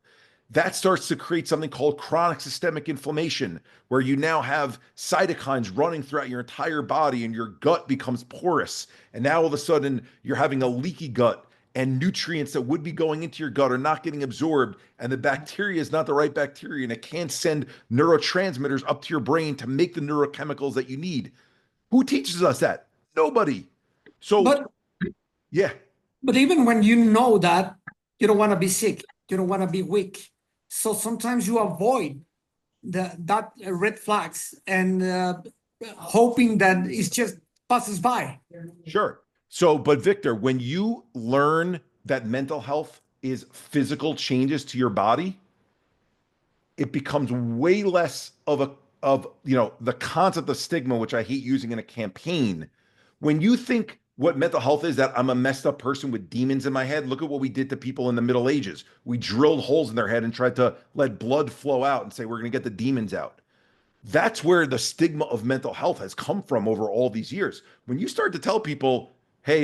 That starts to create something called chronic systemic inflammation, where you now have cytokines running throughout your entire body and your gut becomes porous. And now all of a sudden you're having a leaky gut and nutrients that would be going into your gut are not getting absorbed. And the bacteria is not the right bacteria and it can't send neurotransmitters up to your brain to make the neurochemicals that you need. Who teaches us that? Nobody. So, But yeah. But even when you know that, you don't want to be sick, you don't want to be weak. So sometimes you avoid that red flags and hoping that it just passes by. Sure. So, but Victor, when you learn that mental health is physical changes to your body, it becomes way less of the concept of stigma, which I hate using in a campaign. When you think what mental health is, that I'm a messed up person with demons in my head, look at what we did to people in the Middle Ages. We drilled holes in their head and tried to let blood flow out and say, we're going to get the demons out. That's where the stigma of mental health has come from over all these years. When you start to tell people, hey,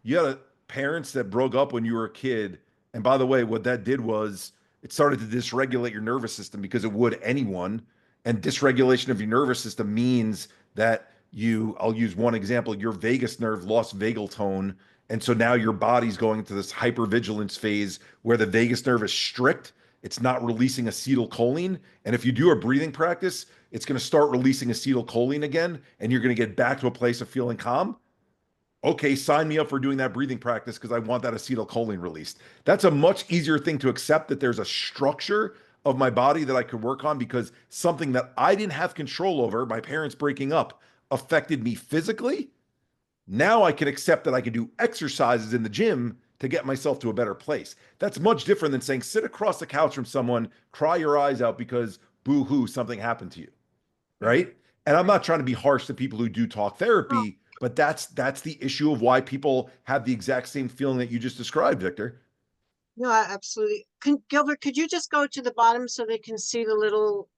you had parents that broke up when you were a kid. And by the way, what that did was it started to dysregulate your nervous system, because it would anyone. And dysregulation of your nervous system means that I'll use one example, your vagus nerve lost vagal tone. And so now your body's going into this hypervigilance phase where the vagus nerve is strict. It's not releasing acetylcholine. And if you do a breathing practice, it's going to start releasing acetylcholine again, and you're going to get back to a place of feeling calm. Okay, sign me up for doing that breathing practice because I want that acetylcholine released. That's a much easier thing to accept, that there's a structure of my body that I could work on, because something that I didn't have control over, my parents breaking up, affected me physically. Now I can accept that I can do exercises in the gym to get myself to a better place. That's much different than saying sit across the couch from someone, cry your eyes out because boo-hoo, something happened to you, right? And I'm not trying to be harsh to people who do talk therapy, but that's the issue of why people have the exact same feeling that you just described, Victor. No, absolutely. Gilbert, could you just go to the bottom so they can see the little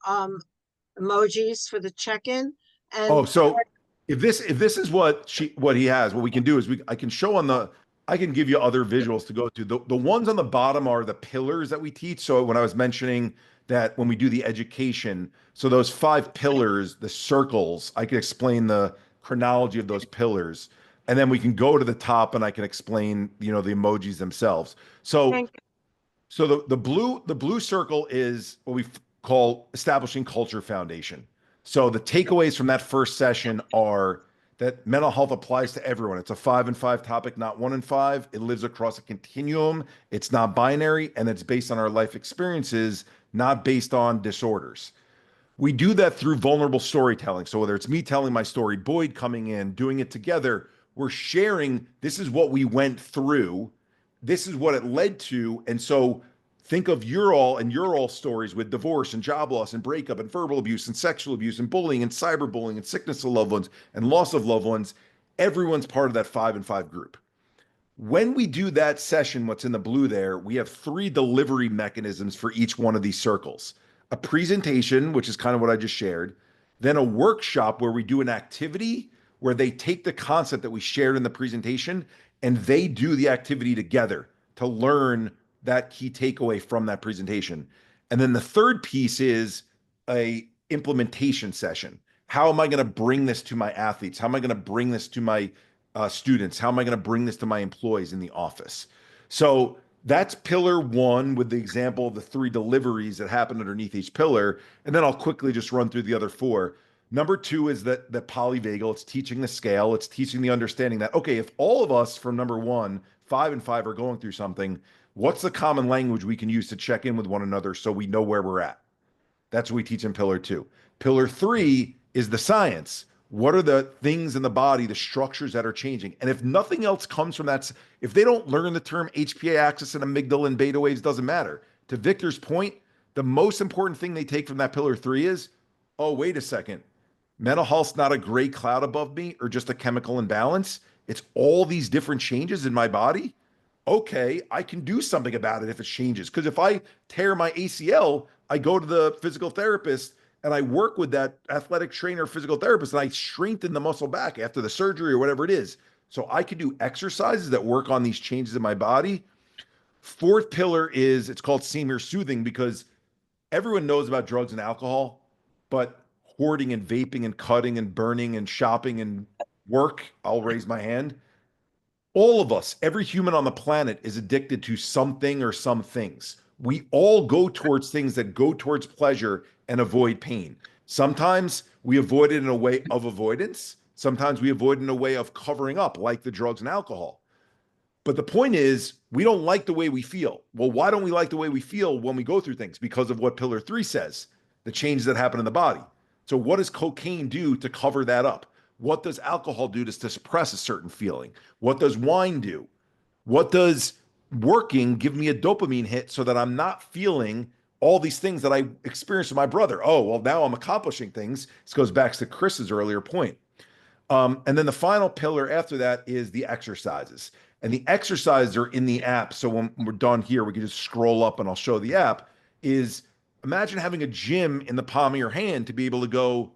emojis for the check-in? Oh, And so if this is what he has, what we can do is I can show on I can give you other visuals to go to. The ones on the bottom are the pillars that we teach. So when I was mentioning that when we do the education, so those 5 pillars, the circles, I can explain the chronology of those pillars. And then we can go to the top and I can explain, the emojis themselves. So thank the blue circle is what we call establishing culture foundation. So the takeaways from that first session are that mental health applies to everyone. It's a 5 and 5 topic, not 1 and 5. It lives across a continuum. It's not binary, and it's based on our life experiences, not based on disorders. We do that through vulnerable storytelling. So whether it's me telling my story, Boyd coming in, doing it together, we're sharing, this is what we went through. This is what it led to. And so think of your all stories with divorce and job loss and breakup and verbal abuse and sexual abuse and bullying and cyberbullying and sickness of loved ones and loss of loved ones. Everyone's part of that 5 and 5 group. When we do that session, what's in the blue there, we have 3 delivery mechanisms for each one of these circles. A presentation, which is kind of what I just shared, then a workshop where we do an activity where they take the concept that we shared in the presentation and they do the activity together to learn that key takeaway from that presentation. And then the third piece is a implementation session. How am I going to bring this to my athletes? How am I going to bring this to my students? How am I going to bring this to my employees in the office? So that's pillar 1 with the example of the 3 deliveries that happen underneath each pillar. And then I'll quickly just run through the other 4. Number two is that the polyvagal, it's teaching the scale, it's teaching the understanding that, okay, if all of us from number one, 5 and 5 are going through something, what's the common language we can use to check in with one another so we know where we're at? That's what we teach in pillar 2. Pillar 3 is the science. What are the things in the body, the structures that are changing? And if nothing else comes from that, if they don't learn the term HPA axis and amygdala and beta waves, doesn't matter. To Victor's point, the most important thing they take from that pillar 3 is, oh, wait a second. Mental health's not a gray cloud above me or just a chemical imbalance. It's all these different changes in my body. Okay, I can do something about it if it changes. Because if I tear my ACL, I go to the physical therapist and I work with that athletic trainer, physical therapist, and I strengthen the muscle back after the surgery or whatever it is. So I can do exercises that work on these changes in my body. Fourth pillar is, it's called senior soothing, because everyone knows about drugs and alcohol, but hoarding and vaping and cutting and burning and shopping and work, I'll raise my hand. All of us, every human on the planet is addicted to something or some things. We all go towards things that go towards pleasure and avoid pain. Sometimes we avoid it in a way of avoidance. Sometimes we avoid it in a way of covering up, like the drugs and alcohol. But the point is, we don't like the way we feel. Well, why don't we like the way we feel when we go through things? Because of what pillar 3 says, the changes that happen in the body. So what does cocaine do to cover that up? What does alcohol do to suppress a certain feeling? What does wine do? What does working give me a dopamine hit so that I'm not feeling all these things that I experienced with my brother? Oh, well, now I'm accomplishing things. This goes back to Chris's earlier point. And then the final pillar after that is the exercises. And the exercises are in the app. So when we're done here, we can just scroll up and I'll show the app. Is imagine having a gym in the palm of your hand to be able to go,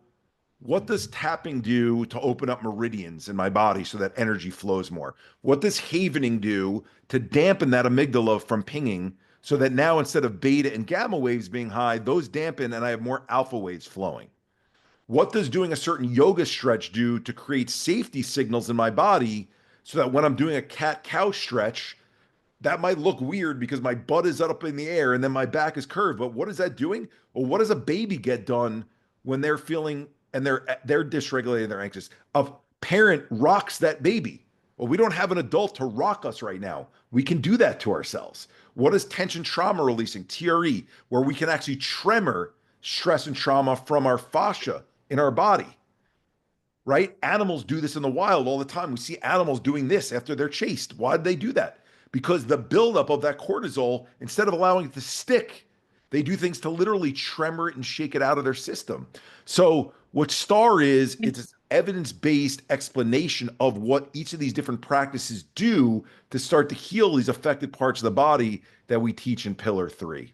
what does tapping do to open up meridians in my body so that energy flows more? What does havening do to dampen that amygdala from pinging so that now instead of beta and gamma waves being high, those dampen and I have more alpha waves flowing? What does doing a certain yoga stretch do to create safety signals in my body so that when I'm doing a cat-cow stretch, that might look weird because my butt is up in the air and then my back is curved. But what is that doing? Well, what does a baby get done when they're feeling and they're dysregulated, they're anxious? A parent rocks that baby. Well, we don't have an adult to rock us right now. We can do that to ourselves. What is tension trauma releasing? TRE, where we can actually tremor stress and trauma from our fascia in our body, right? Animals do this in the wild all the time. We see animals doing this after they're chased. Why did they do that? Because the buildup of that cortisol, instead of allowing it to stick, they do things to literally tremor it and shake it out of their system. So what STAR is, it's an evidence-based explanation of what each of these different practices do to start to heal these affected parts of the body that we teach in Pillar 3.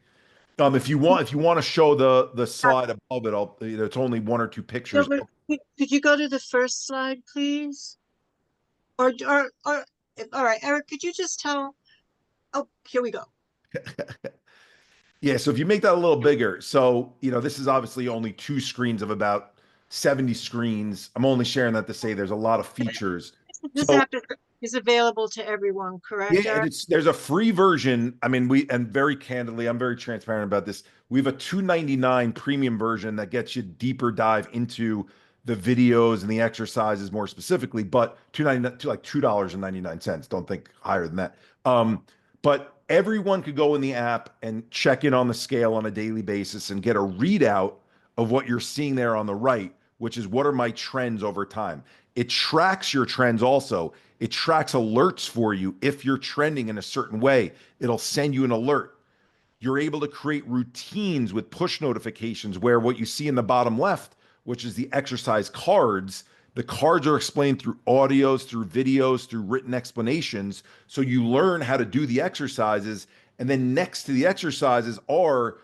If you want to show the slide above it, it's only 1 or 2 pictures. No, could you go to the first slide, please? Or all right, Eric, could you just tell? Oh, here we go. Yeah, so if you make that a little bigger, so this is obviously only 2 screens of about 70 screens. I'm only sharing that to say there's a lot of features. This So, app is available to everyone, correct, yeah, Eric? and there's a free version. I mean, and very candidly, I'm very transparent about this. We have a $2.99 premium version that gets you deeper dive into the videos and the exercises more specifically, but $2.99 to like $2.99. Don't think higher than that. But everyone could go in the app and check in on the scale on a daily basis and get a readout of what you're seeing there on the right, which is what are my trends over time. It tracks your trends also. It tracks alerts for you. If you're trending in a certain way, it'll send you an alert. You're able to create routines with push notifications where what you see in the bottom left, which is the exercise cards, the cards are explained through audios, through videos, through written explanations. So you learn how to do the exercises. And then next to the exercises are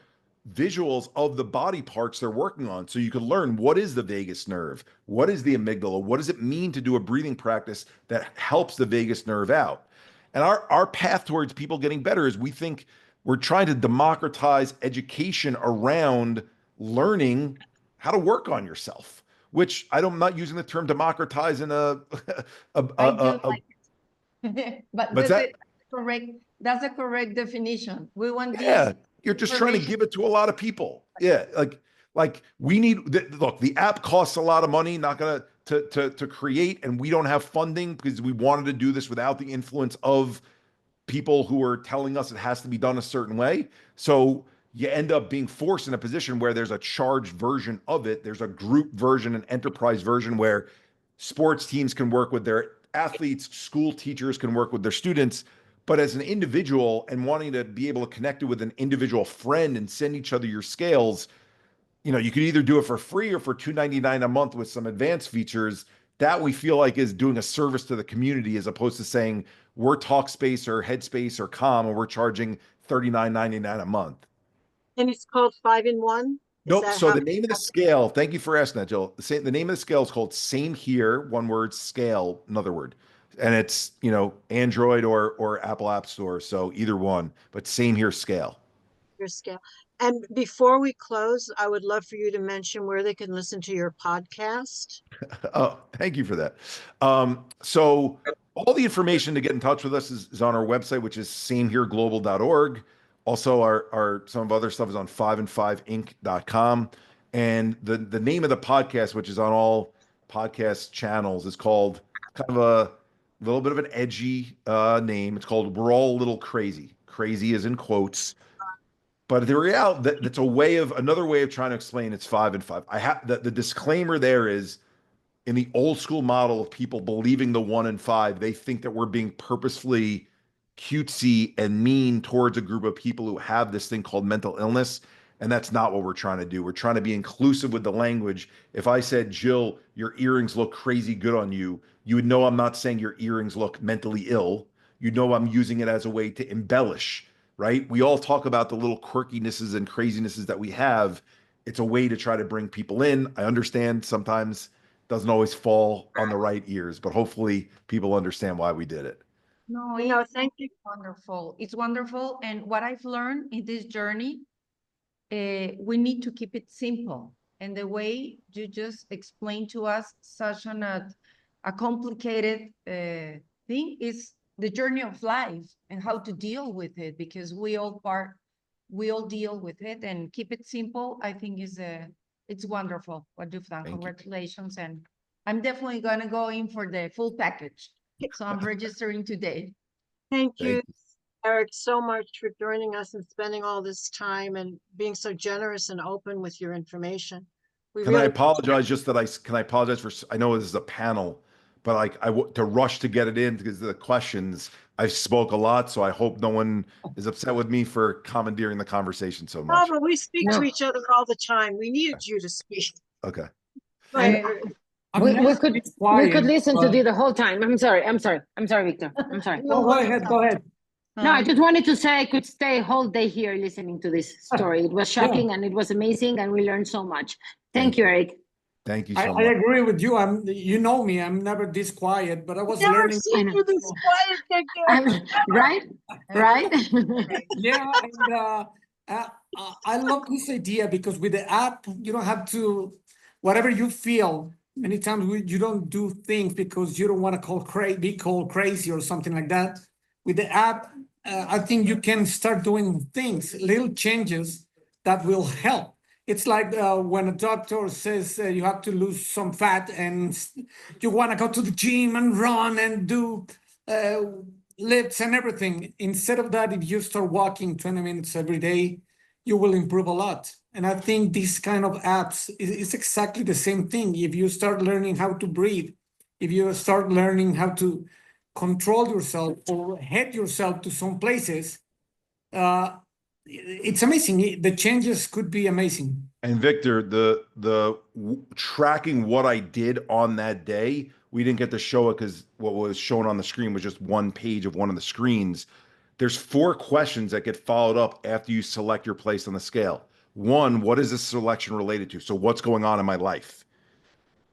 visuals of the body parts they're working on. So you can learn, what is the vagus nerve? What is the amygdala? What does it mean to do a breathing practice that helps the vagus nerve out? And our path towards people getting better is, we think we're trying to democratize education around learning how to work on yourself, which I'm not using the term democratize in I do like it. But What's that? That's the correct definition. We want Yeah, this you're just trying to information. give it to a lot of people. Yeah, like Like we need, look, the app costs a lot of money, not gonna to create, and we don't have funding because we wanted to do this without the influence of people who are telling us it has to be done a certain way. So you end up being forced in a position where there's a charged version of it. There's a group version, an enterprise version where sports teams can work with their athletes, school teachers can work with their students. But as an individual and wanting to be able to connect it with an individual friend and send each other your scales, you know, you could either do it for free or for $2.99 a month with some advanced features. That we feel like is doing a service to the community as opposed to saying we're Talkspace or Headspace or Calm and we're charging $39.99 a month. And it's called 5-in-1? Is Nope. that So how? the name of the scale, thank you for asking that, Jill. The name of the scale is called Same Here, one word, scale, another word. And it's, you know, Android or Apple App Store. So either one, but Same Here scale. Your scale. And before we close, I would love for you to mention where they can listen to your podcast. Oh, thank you for that. So all the information to get in touch with us is on our website, which is samehereglobal.org. Also, our some of other stuff is on 5and5inc.com. And the name of the podcast, which is on all podcast channels, is called kind of a little bit of an edgy name. It's called We're All a Little Crazy. Crazy is in quotes. But the reality that's another way of trying to explain it's 5-and-5. I have the disclaimer there is in the old school model of people believing the 1-and-5, they think that we're being purposefully cutesy and mean towards a group of people who have this thing called mental illness. And that's not what we're trying to do. We're trying to be inclusive with the language. If I said, Jill, your earrings look crazy good on you, you would know I'm not saying your earrings look mentally ill. You know I'm using it as a way to embellish, right? We all talk about the little quirkinesses and crazinesses that we have. It's a way to try to bring people in. I understand sometimes doesn't always fall on the right ears, but hopefully people understand why we did it. No, No, it's thank you. wonderful. It's wonderful. And what I've learned in this journey, we need to keep it simple. And the way you just explained to us such a complicated thing is the journey of life and how to deal with it, because we all deal with it, and keep it simple. I think it's wonderful what you've done. Thank you. Congratulations. And I'm definitely going to go in for the full package. So I'm registering today. Thank you, Thank you. Eric, so much for joining us and spending all this time and being so generous and open with your information. We Can I really apologize just that can I apologize for, I know this is a panel, but to rush to get it in because of the questions, I spoke a lot, so I hope no one is upset with me for commandeering the conversation so No, much. but we speak to No. each other all the time. We needed you to speak. Okay. But I'm We never could been we quiet, could listen to but- you the whole time. I'm sorry, Victor. I'm sorry. No, go ahead, go ahead. No, I just wanted to say I could stay a whole day here listening to this story. It was shocking and it was amazing, and we learned so much. Thank you, Eric. Thank you I so much. agree with you. You know me, I'm never this quiet, but I was never learning. seen you this quiet, Victor. Right? Right? Yeah, and I love this idea because with the app, you don't have to, whatever you feel. Many times you don't do things because you don't want to be called crazy or something like that. With the app, I think you can start doing things, little changes that will help. It's like when a doctor says you have to lose some fat and you want to go to the gym and run and do lifts and everything. Instead of that, if you start walking 20 minutes every day, you will improve a lot. And I think these kind of apps is exactly the same thing. If you start learning how to breathe, if you start learning how to control yourself or head yourself to some places, it's amazing. The changes could be amazing. And Victor, tracking what I did on that day, we didn't get to show it because what was shown on the screen was just one page of one of the screens. There's 4 questions that get followed up after you select your place on the scale. 1, what is this selection related to? So what's going on in my life?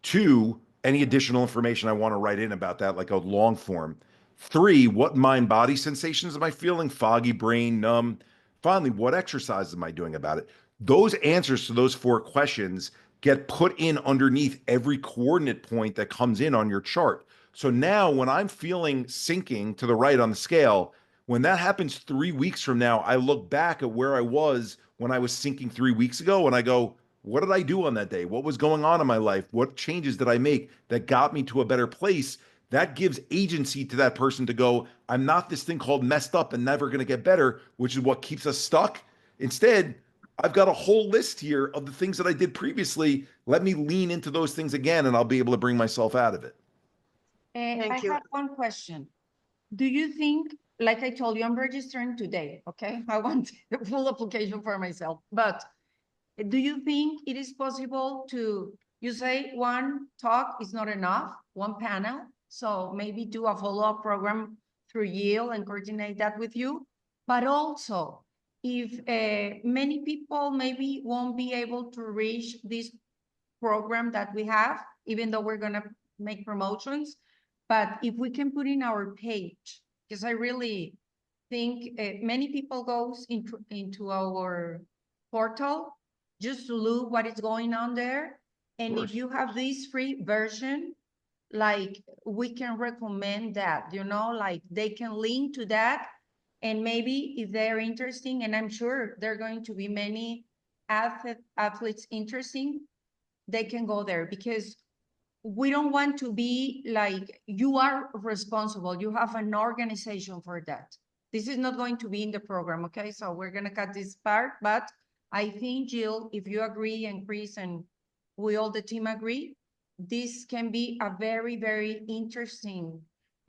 2, any additional information I want to write in about that, like a long form. 3, what mind-body sensations am I feeling? Foggy brain, numb. Finally, what exercise am I doing about it? Those answers to those 4 questions get put in underneath every coordinate point that comes in on your chart. So now when I'm feeling sinking to the right on the scale, when that happens 3 weeks from now, I look back at where I was when I was sinking 3 weeks ago and I go, what did I do on that day? What was going on in my life? What changes did I make that got me to a better place? That gives agency to that person to go, I'm not this thing called messed up and never going to get better, which is what keeps us stuck. Instead, I've got a whole list here of the things that I did previously. Let me lean into those things again, and I'll be able to bring myself out of it. I Thank you. have one question. Do you think, like I told you, I'm registering today, okay? I want a full application for myself, but do you think it is possible to, you say one talk is not enough, one panel, so maybe do a follow-up program through Yale and coordinate that with you, but also if many people maybe won't be able to reach this program that we have, even though we're gonna make promotions, but if we can put in our page, because I really think many people goes into our portal just to look what is going on there. And if course. you have this free version, like we can recommend that, you know, like they can link to that. And maybe if they're interesting, and I'm sure there are going to be many athletes interesting, they can go there, because we don't want to be like, you are responsible, you have an organization for that. This is not going to be in the program, okay? So we're gonna cut this part, but I think, Jill, if you agree, and Chris, and we all the team agree, this can be a very, very interesting,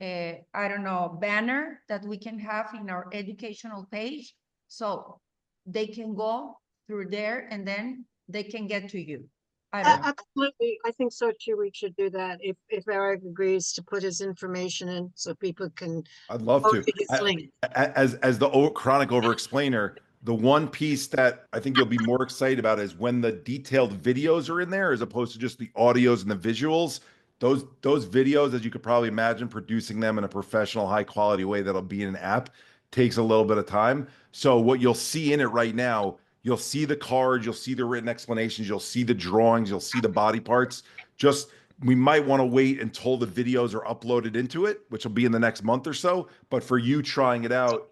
I don't know, banner that we can have in our educational page. So they can go through there and then they can get to you. I don't know. Absolutely. I think so too. We should do that if Eric agrees to put his information in so people can I'd love go to. to his link. As the chronic over explainer, the one piece that I think you'll be more excited about is when the detailed videos are in there, as opposed to just the audios and the visuals. Those videos, as you could probably imagine, producing them in a professional, high quality way that'll be in an app takes a little bit of time. So what you'll see in it right now, you'll see the cards, you'll see the written explanations, you'll see the drawings, you'll see the body parts. Just, we might want to wait until the videos are uploaded into it, which will be in the next month or so. But for you trying it out,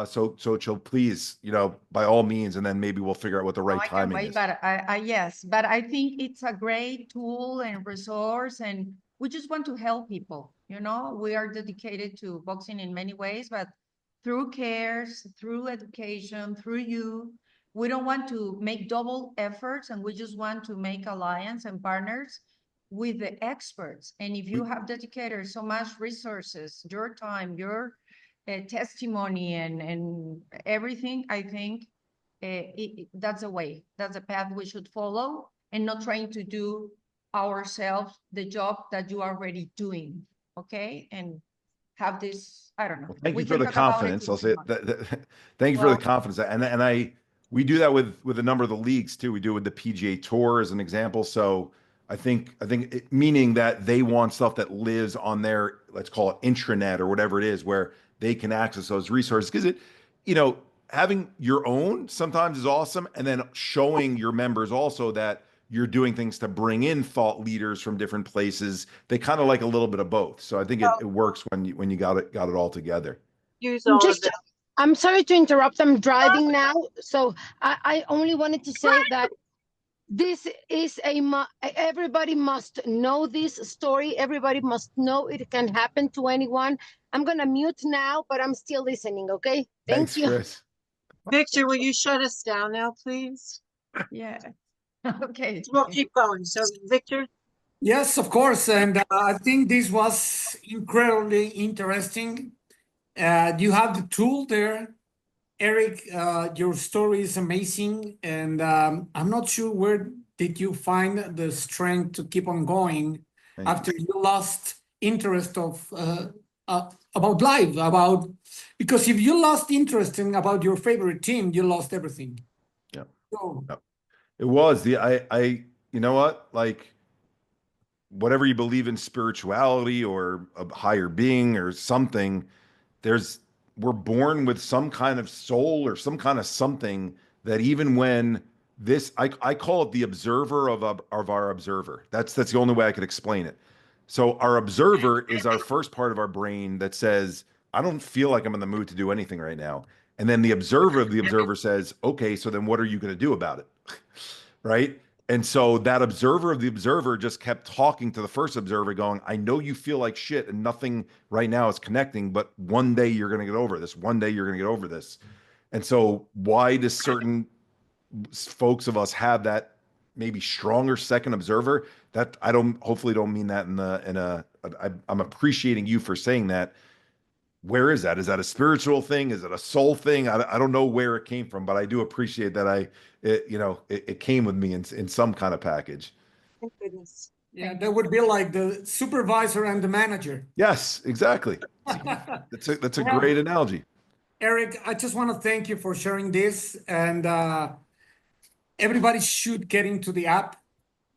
so please, you know, by all means, and then maybe we'll figure out what the right I can timing wait, is. but yes, but I think it's a great tool and resource, and we just want to help people. You know, we are dedicated to boxing in many ways, but through cares, through education, through you, we don't want to make double efforts, and we just want to make alliance and partners with the experts. And if you have dedicated so much resources, your time, your testimony, and everything, I think that's a way, that's a path we should follow, and not trying to do ourselves the job that you are already doing, okay? And have this, I don't know. Well, thank We you for can the talk about it confidence. if I'll you say want. thank you for the Well- confidence. And we do that with a number of the leagues too. We do it with the PGA Tour as an example. So I think meaning that they want stuff that lives on their, let's call it intranet or whatever it is, where they can access those resources. Because it, you know, having your own sometimes is awesome, and then showing your members also that you're doing things to bring in thought leaders from different places. They kind of like a little bit of both. So I think it works when you got it all together. Use all of Just, that. I'm sorry to interrupt. I'm driving now. So I only wanted to say that this is everybody must know this story. Everybody must know it can happen to anyone. I'm going to mute now, but I'm still listening. Okay. Thank Thanks, you. Chris. Victor, will you shut us down now, please? Yeah, okay. We'll keep going. So Victor, Yes, of course. And I think this was incredibly interesting. You have the tool there. Eric, your story is amazing. And I'm not sure where did you find the strength to keep on going Thank you. after you lost interest of about life, because if you lost interest in about your favorite team, you lost everything. Yeah. So, It was you know what, like, whatever you believe in, spirituality or a higher being or something, we're born with some kind of soul or some kind of something that even when I call it the observer of our observer. That's the only way I could explain it. So our observer is our first part of our brain that says, I don't feel like I'm in the mood to do anything right now. And then the observer of the observer says, okay, so then what are you going to do about it? Right? And so that observer of the observer just kept talking to the first observer going, I know you feel like shit and nothing right now is connecting, but one day you're going to get over this. One day you're going to get over this. And so why does certain folks of us have that maybe stronger second observer? That I don't, hopefully don't mean that I'm appreciating you for saying that. Where is that? Is that a spiritual thing? Is it a soul thing? I don't know where it came from, but I do appreciate that it came with me in some kind of package. Thank goodness. Yeah, that would be like the supervisor and the manager. Yes, exactly. That's a Yeah. great analogy. Eric, I just want to thank you for sharing this, and everybody should get into the app,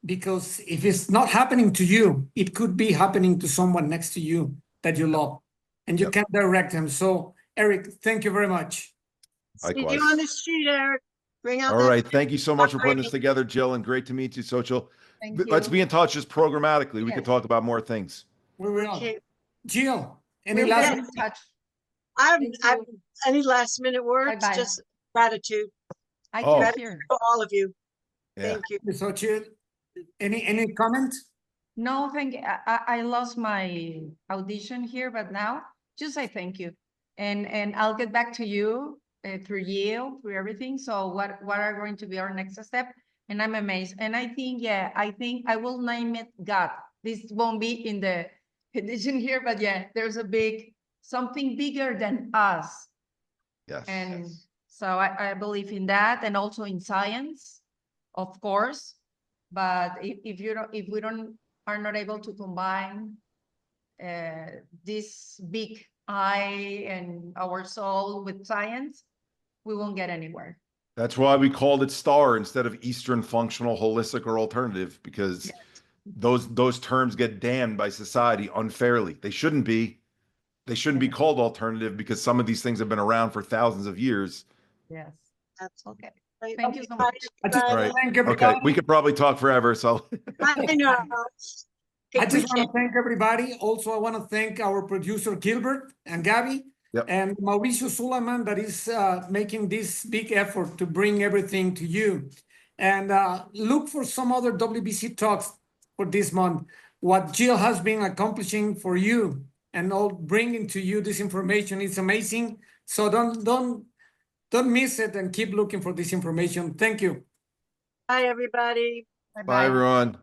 because if it's not happening to you, it could be happening to someone next to you that you love, and you Yep. can direct them. So, Eric, thank you very much. See you Likewise. on the street, Eric. Bring out All that. right. Thank you so much for putting this together, Jill, and great to meet you, Social. Thank Let's you. be in touch just programmatically. We could Yes. talk about more things. We will. Okay. Jill, any We'll last? get in touch. I've, Thank I've, you. any last minute words? Bye-bye. Just gratitude. I Oh. can hear. For all of you. Yeah. Thank you. So, Jill, any comment? No, thank you. I lost my audition here, but now just say thank you. And I'll get back to you through Yale, through everything. So what are going to be our next step? And I'm amazed. And I think I will name it God. This won't be in the edition here, but yeah, there's something bigger than us. Yes. And so I believe in that, and also in science, of course. But if we are not able to combine this big I and our soul with science, we won't get anywhere. That's why we called it STAR instead of Eastern Functional, Holistic, or Alternative, because those terms get damned by society unfairly. They shouldn't be. They shouldn't be called alternative, because some of these things have been around for thousands of years. Yes. That's Okay. okay. Thank you so much. I just All want right. to thank Okay. everybody. We could probably talk forever. So I know. I just want to thank everybody. Also, I want to thank our producer Gilbert and Gabby, Yep. and Mauricio Suleiman, that is making this big effort to bring everything to you. And look for some other WBC talks for this month. What Jill has been accomplishing for you and all bringing to you this information is amazing. So don't miss it, and keep looking for this information. Thank you. Bye, everybody. bye, everyone.